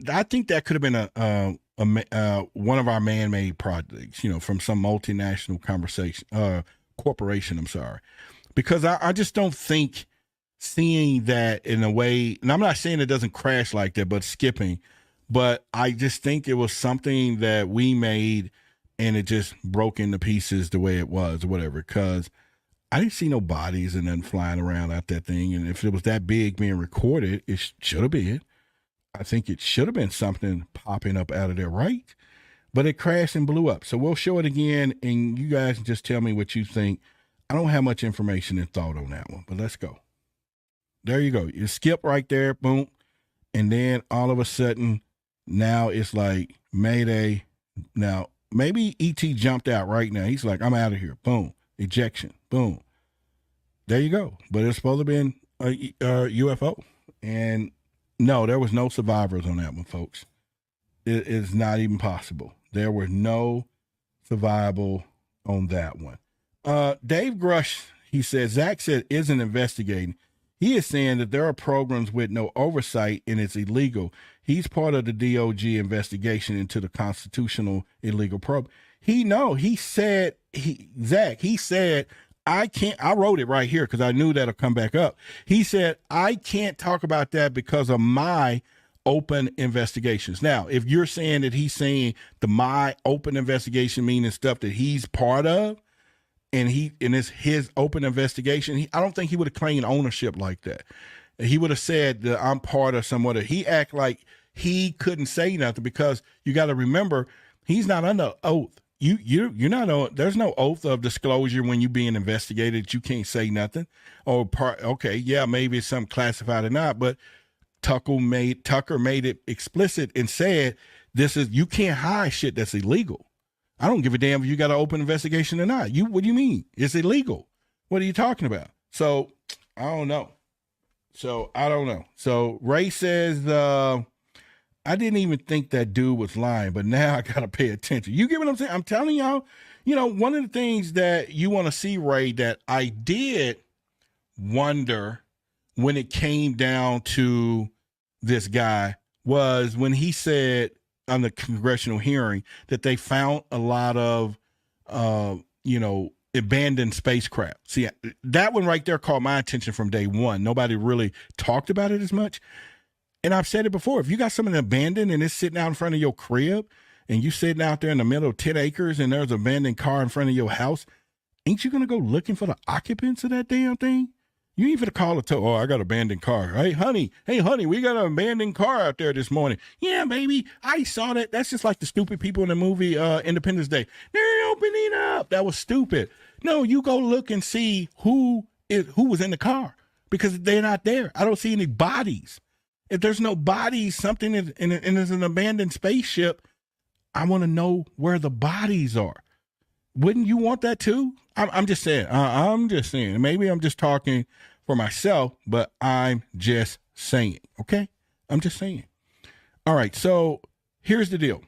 that could have been one of our man-made projects, from some multinational corporation. I'm sorry, because I just don't think seeing that in a way, and I'm not saying it doesn't crash like that, but skipping. But I just think it was something that we made, and it just broke into pieces the way it was, or whatever. Because I didn't see no bodies and nothing flying around out that thing. And if it was that big being recorded, it should have been. I think it should have been something popping up out of there, right? But it crashed and blew up. So we'll show it again, and you guys just tell me what you think. I don't have much information and thought on that one, but let's go. There you go. You skip right there, boom. And then all of a sudden, now it's like Mayday. Now, maybe E.T. jumped out right now. He's like, I'm out of here. Boom. Ejection. Boom. There you go. But it's supposed to have been a UFO. And no, there was no survivors on that one, folks. It is not even possible. There were no survivable on that one. Dave Grusch, he says, Zach said, isn't investigating. He is saying that there are programs with no oversight and it's illegal. He's part of the DOJ investigation into the constitutional illegal program. He said, I wrote it right here because I knew that'll come back up. He said, I can't talk about that because of my open investigations. Now, if you're saying that he's saying my open investigation meaning stuff that he's part of, and it's his open investigation, I don't think he would have claimed ownership like that. He would have said that I'm part of somewhat. He act like he couldn't say nothing because you got to remember he's not under oath. You're not. There's no oath of disclosure when you're being investigated. You can't say nothing. Okay, yeah, maybe it's something classified or not, but Tucker made it explicit and said you can't hide shit that's illegal. I don't give a damn if you got an open investigation or not. What do you mean? It's illegal. What are you talking about? So I don't know. So Ray says, I didn't even think that dude was lying, but now I got to pay attention. You get what I'm saying? I'm telling y'all, one of the things that you want to see, Ray, that I did wonder when it came down to this guy was when he said on the congressional hearing that they found a lot of, abandoned spacecraft. See, that one right there caught my attention from day one. Nobody really talked about it as much. And I've said it before. If you got something abandoned and it's sitting out in front of your crib and you sitting out there in the middle of 10 acres and there's an abandoned car in front of your house, ain't you going to go looking for the occupants of that damn thing? You ain't going to call it, I got an abandoned car. Hey, honey, we got an abandoned car out there this morning. Yeah, baby, I saw that. That's just like the stupid people in the movie Independence Day. They're opening up. That was stupid. No, you go look and see who was in the car because they're not there. I don't see any bodies. If there's no bodies, something and it's an abandoned spaceship, I want to know where the bodies are. Wouldn't you want that too? I'm just saying. I'm just saying. Maybe I'm just talking for myself, but I'm just saying. Okay? I'm just saying. All right. So here's the deal.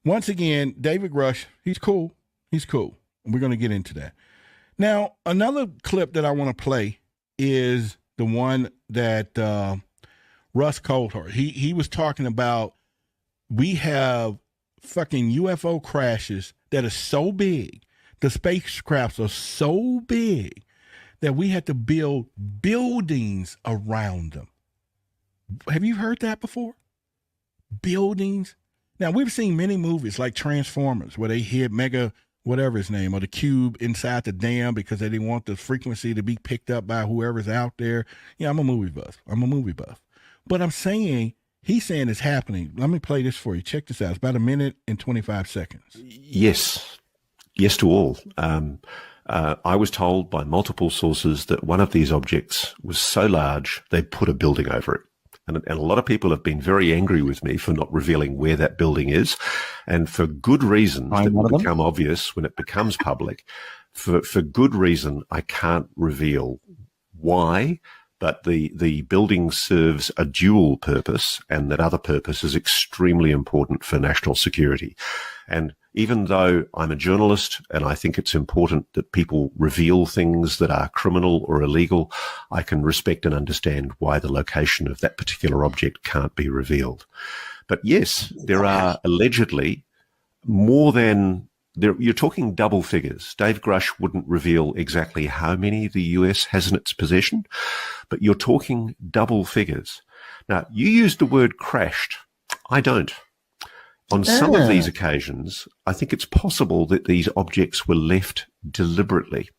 Once again, David Grusch, he's cool. He's cool. We're going to get into that. Now, another clip that I want to play is the one that Russ Coulthard. He was talking about we have fucking UFO crashes that are so big. The spacecrafts are so big that we had to build buildings around them. Have you heard that before? Buildings. Now, we've seen many movies like Transformers where they hit Mega, whatever his name, or the cube inside the dam because they didn't want the frequency to be picked up by whoever's out there. Yeah, I'm a movie buff. But I'm saying, he's saying it's happening. Let me play this for you. Check this out. It's about 1 minute and 25 seconds. Yes. Yes to all. I was told by multiple sources that one of these objects was so large, they put a building over it. And a lot of people have been very angry with me for not revealing where that building is. And for good reasons that will become obvious when it becomes public. For good reason, I can't reveal why, but the building serves a dual purpose, and that other purpose is extremely important for national security. And even though I'm a journalist and I think it's important that people reveal things that are criminal or illegal, I can respect and understand why the location of that particular object can't be revealed. But yes, there are allegedly more than... You're talking double figures. Dave Grusch wouldn't reveal exactly how many the US has in its possession, but you're talking double figures. Now, you used the word crashed. I don't. On some of these occasions, I think it's possible that these objects were left deliberately.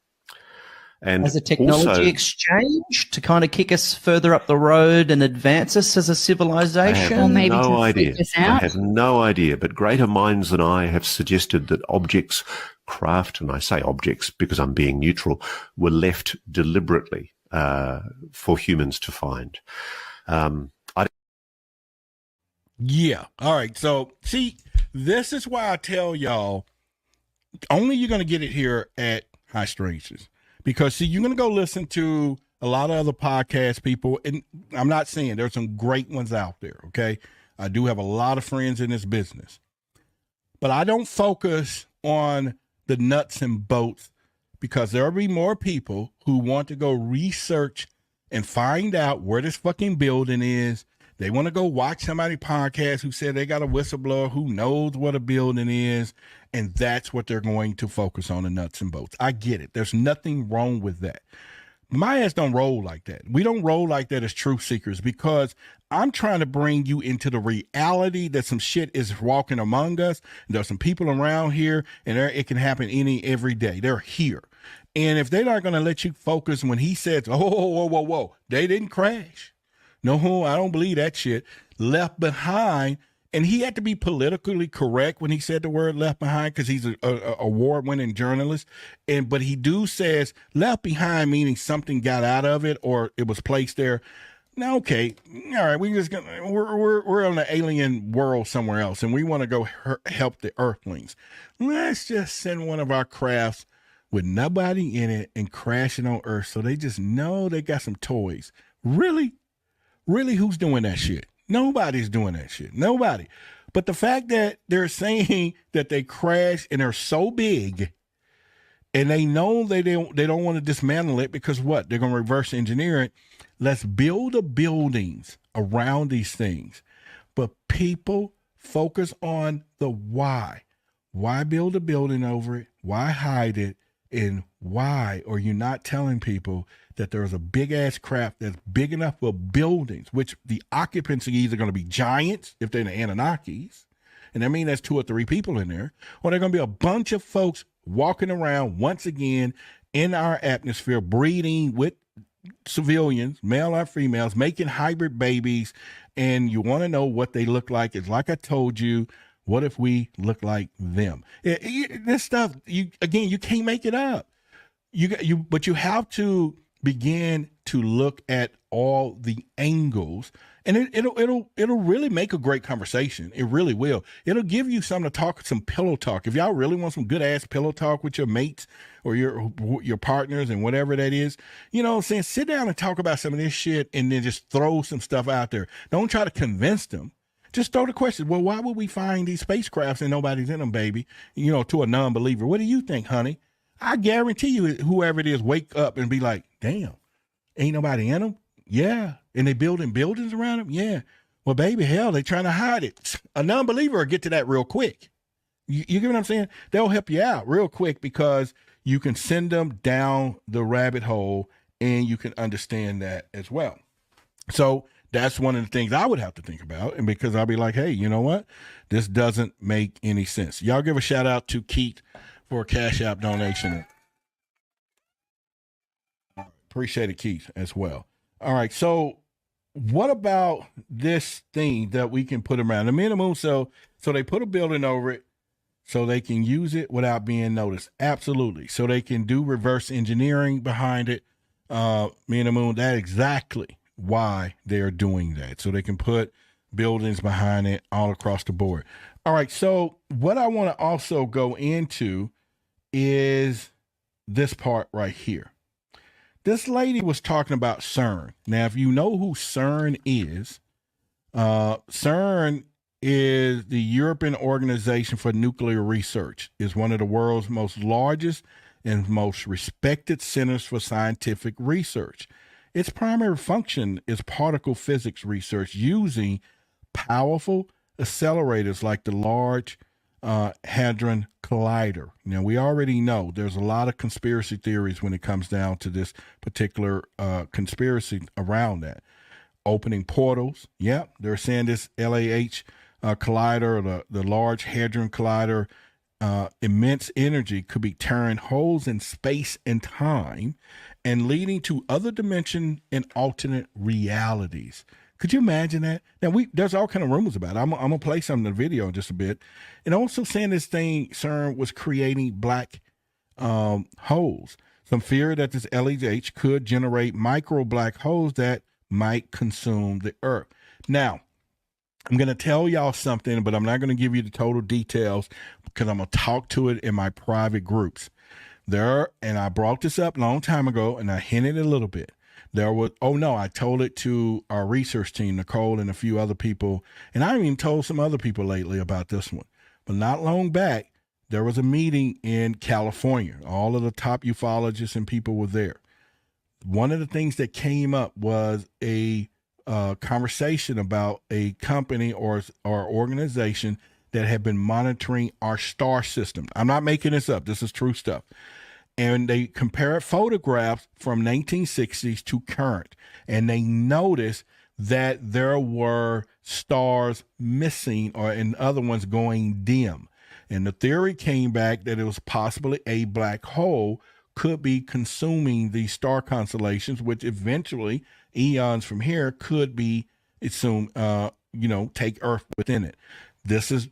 And as a technology also, exchange to kind of kick us further up the road and advance us as a civilization? Or maybe no idea. I have no idea, but greater minds than I have suggested that objects, craft, and I say objects because I'm being neutral, were left deliberately for humans to find. Yeah. All right. So, see, this is why I tell y'all, only you're going to get it here at High Strangeness. Because, see, you're going to go listen to a lot of other podcast people, and I'm not saying there's some great ones out there, okay? I do have a lot of friends in this business. But I don't focus on the nuts and bolts because there will be more people who want to go research and find out where this fucking building is. They want to go watch somebody podcast who said they got a whistleblower who knows what a building is, and that's what they're going to focus on, the nuts and bolts. I get it. There's nothing wrong with that. My ass don't roll like that. We don't roll like that as truth seekers because I'm trying to bring you into the reality that some shit is walking among us. There's some people around here, and it can happen every day. They're here. And if they're not going to let you focus when he says, whoa, they didn't crash. No, I don't believe that shit. left behind. And he had to be politically correct when he said the word left behind because he's a award-winning journalist. But he says left behind meaning something got out of it or it was placed there. Now, okay, all right, we're on an alien world somewhere else, and we want to go help the Earthlings. Let's just send one of our crafts with nobody in it and crash it on Earth so they just know they got some toys. Really? Really, who's doing that shit? Nobody's doing that shit. Nobody. But the fact that they're saying that they crashed and are so big and they know they don't want to dismantle it because what? They're going to reverse engineer it. Let's build the buildings around these things. But people focus on the why. Why build a building over it? Why hide it? And why are you not telling people that there's a big ass craft that's big enough for buildings, which the occupancy is either going to be giants if they're in the Anunnakis, and I mean that's 2 or 3 people in there, or they're going to be a bunch of folks walking around once again in our atmosphere, breeding with civilians, male or females, making hybrid babies, and you want to know what they look like. It's like I told you. What if we look like them? This stuff, you can't make it up. But you have to begin to look at all the angles, and it'll really make a great conversation. It really will. It'll give you something to talk, some pillow talk. If y'all really want some good ass pillow talk with your mates or your partners and whatever that is, you know what I'm saying? Sit down and talk about some of this shit, and then just throw some stuff out there. Don't try to convince them. Just throw the question, well, why would we find these spacecrafts and nobody's in them, baby? You know, to a non-believer. What do you think, honey? I guarantee you, whoever it is, wake up and be like, damn, ain't nobody in them? Yeah. And they building buildings around them? Yeah. Well, baby, hell, they trying to hide it. A non-believer will get to that real quick. You get what I'm saying? They'll help you out real quick because you can send them down the rabbit hole and you can understand that as well. So that's one of the things I would have to think about. And because I'll be like, hey, you know what? This doesn't make any sense. Y'all give a shout out to Keith for a Cash App donation. Appreciate it, Keith, as well. All right. So what about this thing that we can put around the man and moon? So they put a building over it so they can use it without being noticed. Absolutely. So they can do reverse engineering behind it. Man and moon, that's exactly why they're doing that. So they can put buildings behind it all across the board. All right. So what I want to also go into is this part right here. This lady was talking about CERN. Now, if you know who CERN is the European Organization for Nuclear Research. It's one of the world's most largest and most respected centers for scientific research. Its primary function is particle physics research using powerful accelerators like the Large Hadron Collider. Now, we already know there's a lot of conspiracy theories when it comes down to this particular conspiracy around that. Opening portals. Yep, they're saying this LAH collider, or the Large Hadron Collider, immense energy could be tearing holes in space and time and leading to other dimension and alternate realities. Could you imagine that? Now, there's all kind of rumors about it. I'm going to play some of the video in just a bit. And also saying this thing, CERN was creating black holes. Some fear that this LHH could generate micro black holes that might consume the Earth. Now, I'm going to tell y'all something, but I'm not going to give you the total details because I'm going to talk to it in my private groups. And I brought this up a long time ago, and I hinted a little bit. I told it to our research team, Nicole and a few other people, and I even told some other people lately about this one. But not long back, there was a meeting in California. All of the top ufologists and people were there. One of the things that came up was a conversation about a company or organization that had been monitoring our star system. I'm not making this up. This is true stuff. And they compared photographs from 1960s to current. And they noticed that there were stars missing and other ones going dim. And the theory came back that it was possibly a black hole could be consuming these star constellations, which eventually, eons from here, could be take Earth within it.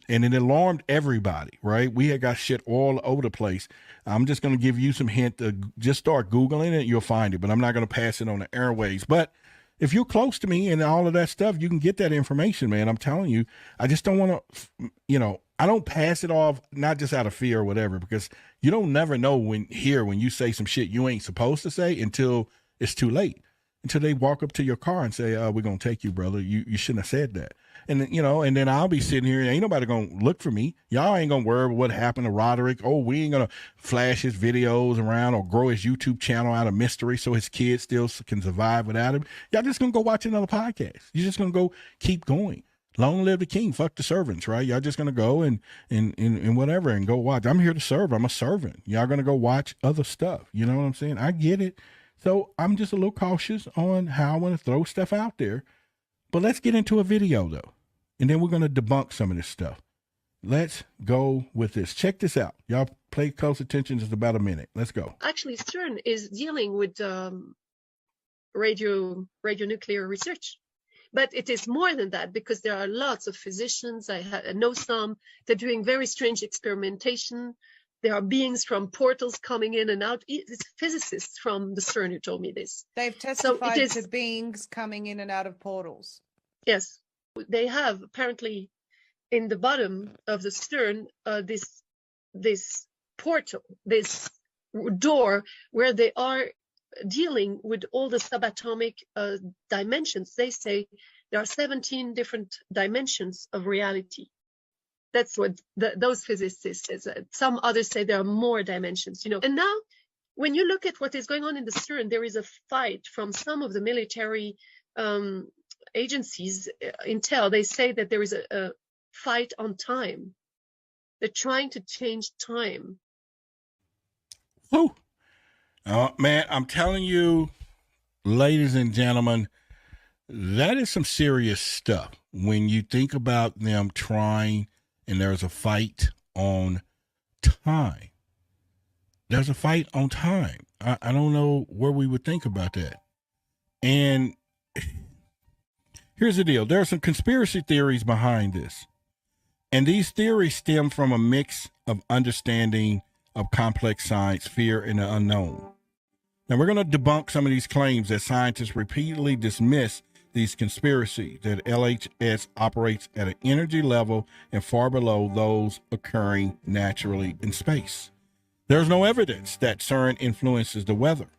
And it alarmed everybody, right? We had got shit all over the place. I'm just going to give you some hint to just start Googling it. You'll find it, but I'm not going to pass it on the airways. But if you're close to me and all of that stuff, you can get that information, man. I'm telling you, I just don't want to, I don't pass it off, not just out of fear or whatever, because you don't never know when you say some shit you ain't supposed to say until it's too late, until they walk up to your car and say, we're going to take you, brother. You shouldn't have said that. And then, and then I'll be sitting here and ain't nobody going to look for me. Y'all ain't going to worry about what happened to Roderick. Oh, we ain't going to flash his videos around or grow his YouTube channel out of mystery so his kids still can survive without him. Y'all just going to go watch another podcast. You're just going to go keep going. Long live the king. Fuck the servants, right? Y'all just going to go and whatever and go watch. I'm here to serve. I'm a servant. Y'all going to go watch other stuff. You know what I'm saying? I get it. So I'm just a little cautious on how I want to throw stuff out there. But let's get into a video, though. And then we're going to debunk some of this stuff. Let's go with this. Check this out. Y'all pay close attention. It's about a minute. Let's go. Actually, CERN is dealing with radionuclear research. But it is more than that, because there are lots of physicians. I know some. They're doing very strange experimentation. There are beings from portals coming in and out. It's physicists from the CERN who told me this. They've testified to beings coming in and out of portals. Yes. They have apparently in the bottom of the CERN this portal, this door where they are dealing with all the subatomic dimensions. They say there are 17 different dimensions of reality. That's what those physicists say. Some others say there are more dimensions, And now, when you look at what is going on in the CERN, there is a fight from some of the military agencies. Intel, they say that there is a fight on time. They're trying to change time. Whew. Man, I'm telling you, ladies and gentlemen, that is some serious stuff. When you think about them trying, and there's a fight on time. There's a fight on time. I don't know where we would think about that. And here's the deal. There are some conspiracy theories behind this. And these theories stem from a mix of understanding of complex science, fear, and the unknown. Now, we're going to debunk some of these claims that scientists repeatedly dismiss these conspiracies, that LHS operates at an energy level and far below those occurring naturally in space. There's no evidence that CERN influences the weather,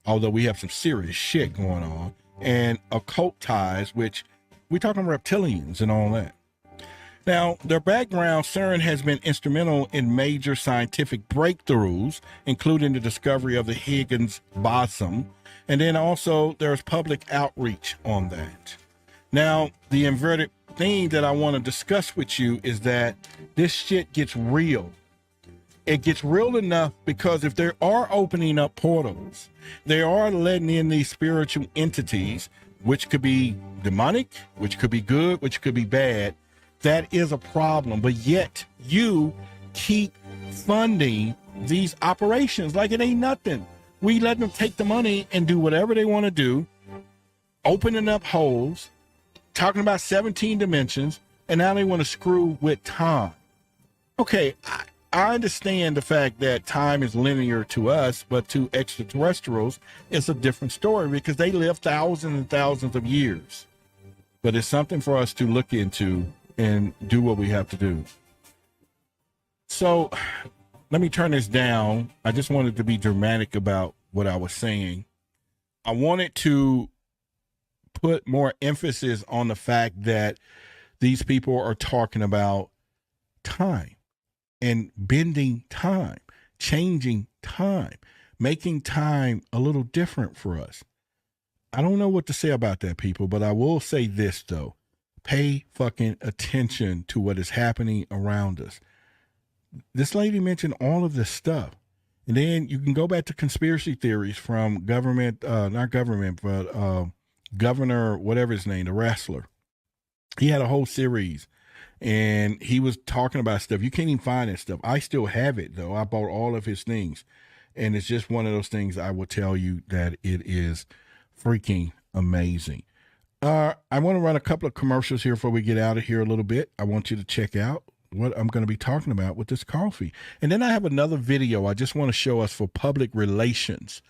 although we have some serious shit going on, and occult ties, which we're talking reptilians and all that. Now, their background, CERN has been instrumental in major scientific breakthroughs, including the discovery of the Higgs boson, and then also there's public outreach on that. Now, the inverted thing that I want to discuss with you is that this shit gets real. It gets real enough because if they are opening up portals, they are letting in these spiritual entities, which could be demonic, which could be good, which could be bad. That is a problem, but yet you keep funding these operations like it ain't nothing. We let them take the money and do whatever they want to do, opening up holes, talking about 17 dimensions, and now they want to screw with time. Okay, I understand the fact that time is linear to us, but to extraterrestrials, it's a different story because they live thousands and thousands of years. But it's something for us to look into and do what we have to do. So let me turn this down. I just wanted to be dramatic about what I was saying. I wanted to put more emphasis on the fact that these people are talking about time and bending time, changing time, making time a little different for us. I don't know what to say about that, people, but I will say this, though. Pay fucking attention to what is happening around us. This lady mentioned all of this stuff. And then you can go back to conspiracy theories from Governor, whatever his name, the wrestler. He had a whole series and he was talking about stuff. You can't even find that stuff. I still have it, though. I bought all of his things. And it's just one of those things I will tell you that it is freaking amazing. I want to run a couple of commercials here before we get out of here a little bit. I want you to check out what I'm going to be talking about with this coffee. And then I have another video I just want to show us for public relations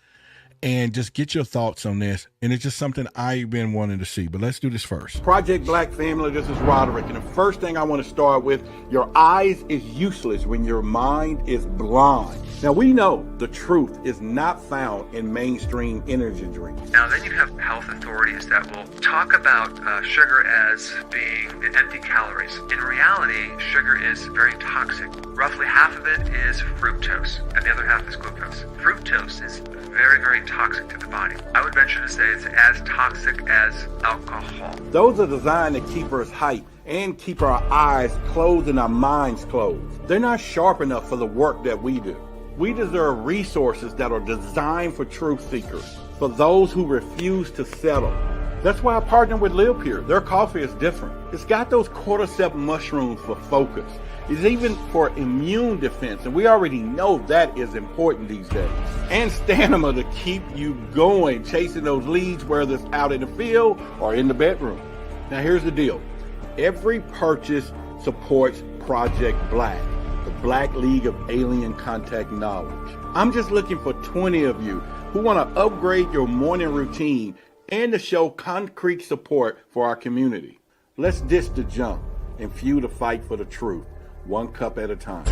and just get your thoughts on this. And it's just something I've been wanting to see. But let's do this first. Project Black Family, this is Roderick. And the first thing I want to start with, your eyes is useless when your mind is blind. Now, we know the truth is not found in mainstream energy drinks. Now, then you have health authorities that will talk about sugar as being empty calories. In reality, sugar is very toxic. Roughly half of it is fructose, and the other half is glucose. Fructose is very, very toxic to the body. I would venture to say it's as toxic as alcohol. Those are designed to keep us hyped and keep our eyes closed and our minds closed. They're not sharp enough for the work that we do. We deserve resources that are designed for truth seekers, for those who refuse to settle. That's why I partner with Live Here. Their coffee is different. It's got those cordyceps mushrooms for focus. It's even for immune defense, and we already know that is important these days. And stamina to keep you going, chasing those leads, whether it's out in the field or in the bedroom. Now here's the deal. Every purchase supports Project Black, the Black League of Alien Contact Knowledge. I'm just looking for 20 of you who want to upgrade your morning routine and to show concrete support for our community. Let's ditch the junk and fuel the fight for the truth, one cup at a time.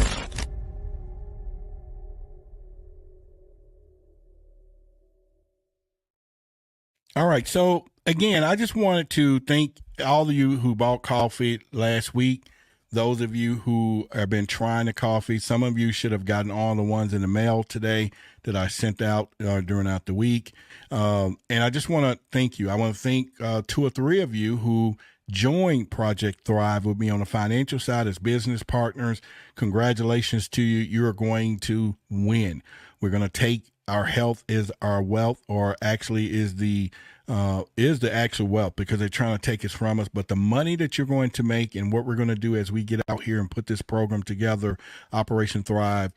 All right. So again, I just wanted to thank all of you who bought coffee last week. Those of you who have been trying the coffee, some of you should have gotten all the ones in the mail today that I sent out during the week. And I just want to thank you. I want to thank 2 or 3 of you who joined Project Thrive with me on the financial side as business partners. Congratulations to you. You are going to win. We're going to take our health is our wealth, or actually is the actual wealth, because they're trying to take it from us. But the money that you're going to make and what we're going to do as we get out here and put this program together, Operation Thrive,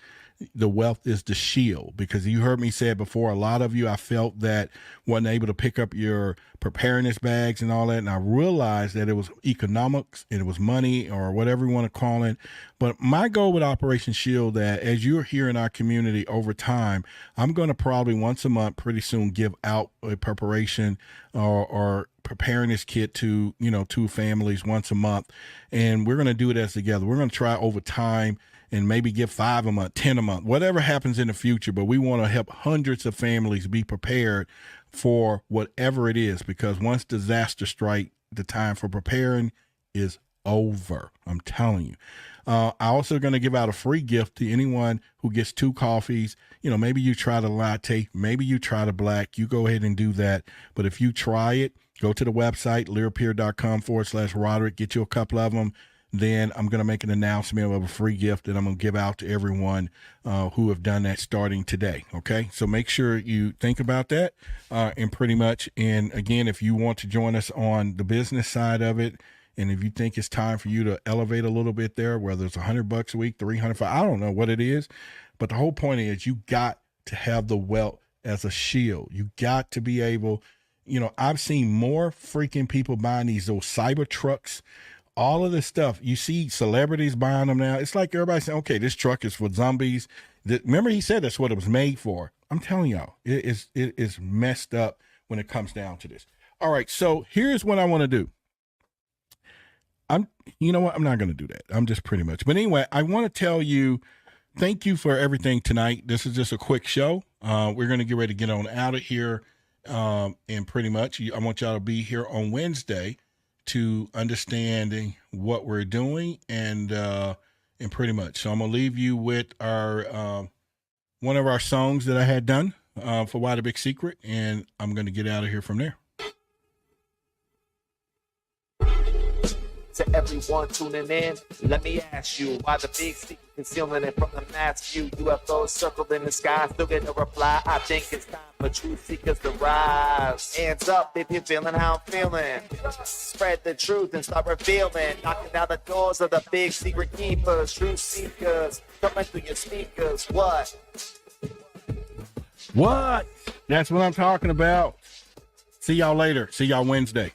the wealth is the shield. Because you heard me say it before, a lot of you, I felt that wasn't able to pick up your preparedness bags and all that. And I realized that it was economics and it was money, or whatever you want to call it. But my goal with Operation Shield, that as you're here in our community over time, I'm going to probably once a month pretty soon give out a preparation or preparedness kit to, 2 families once a month. And we're going to do it as together. We're going to try over time and maybe give 5 a month, 10 a month, whatever happens in the future. But we want to help hundreds of families be prepared for whatever it is, because once disaster strikes, the time for preparing is over. I'm telling you. I also going to give out a free gift to anyone who gets 2 coffees. Maybe you try the latte, maybe you try the black. You go ahead and do that. But if you try it, go to the website, learpier.com/Roderick, get you a couple of them. Then I'm going to make an announcement of a free gift that I'm going to give out to everyone who have done that starting today. Okay. So make sure you think about that and pretty much. And again, if you want to join us on the business side of it, and if you think it's time for you to elevate a little bit there, whether it's $100 a week, $300, I don't know what it is, but the whole point is you got to have the wealth as a shield. You got to be able, I've seen more freaking people buying those cyber trucks, all of this stuff. You see celebrities buying them now. It's like everybody saying, okay, this truck is for zombies. Remember, he said that's what it was made for. I'm telling y'all, it is messed up when it comes down to this. All right, so here's what I want to do. You know what? I'm not going to do that. I'm just pretty much. But anyway, I want to tell you, thank you for everything tonight. This is just a quick show. We're going to get ready to get on out of here. And pretty much, I want y'all to be here on Wednesday to understanding what we're doing and pretty much. So I'm going to leave you with our one of our songs that I had done for Why the Big Secret, and I'm going to get out of here from there. To everyone tuning in, let me ask you, why the big secret concealing it from the mass view? UFOs circled in the sky, still get no reply. I think it's time for truth seekers to rise. Hands up if you're feeling how I'm feeling. Spread the truth and start revealing. Knocking down the doors of the big secret keepers. Truth seekers, coming through your speakers. What? That's what I'm talking about. See y'all later. See y'all Wednesday.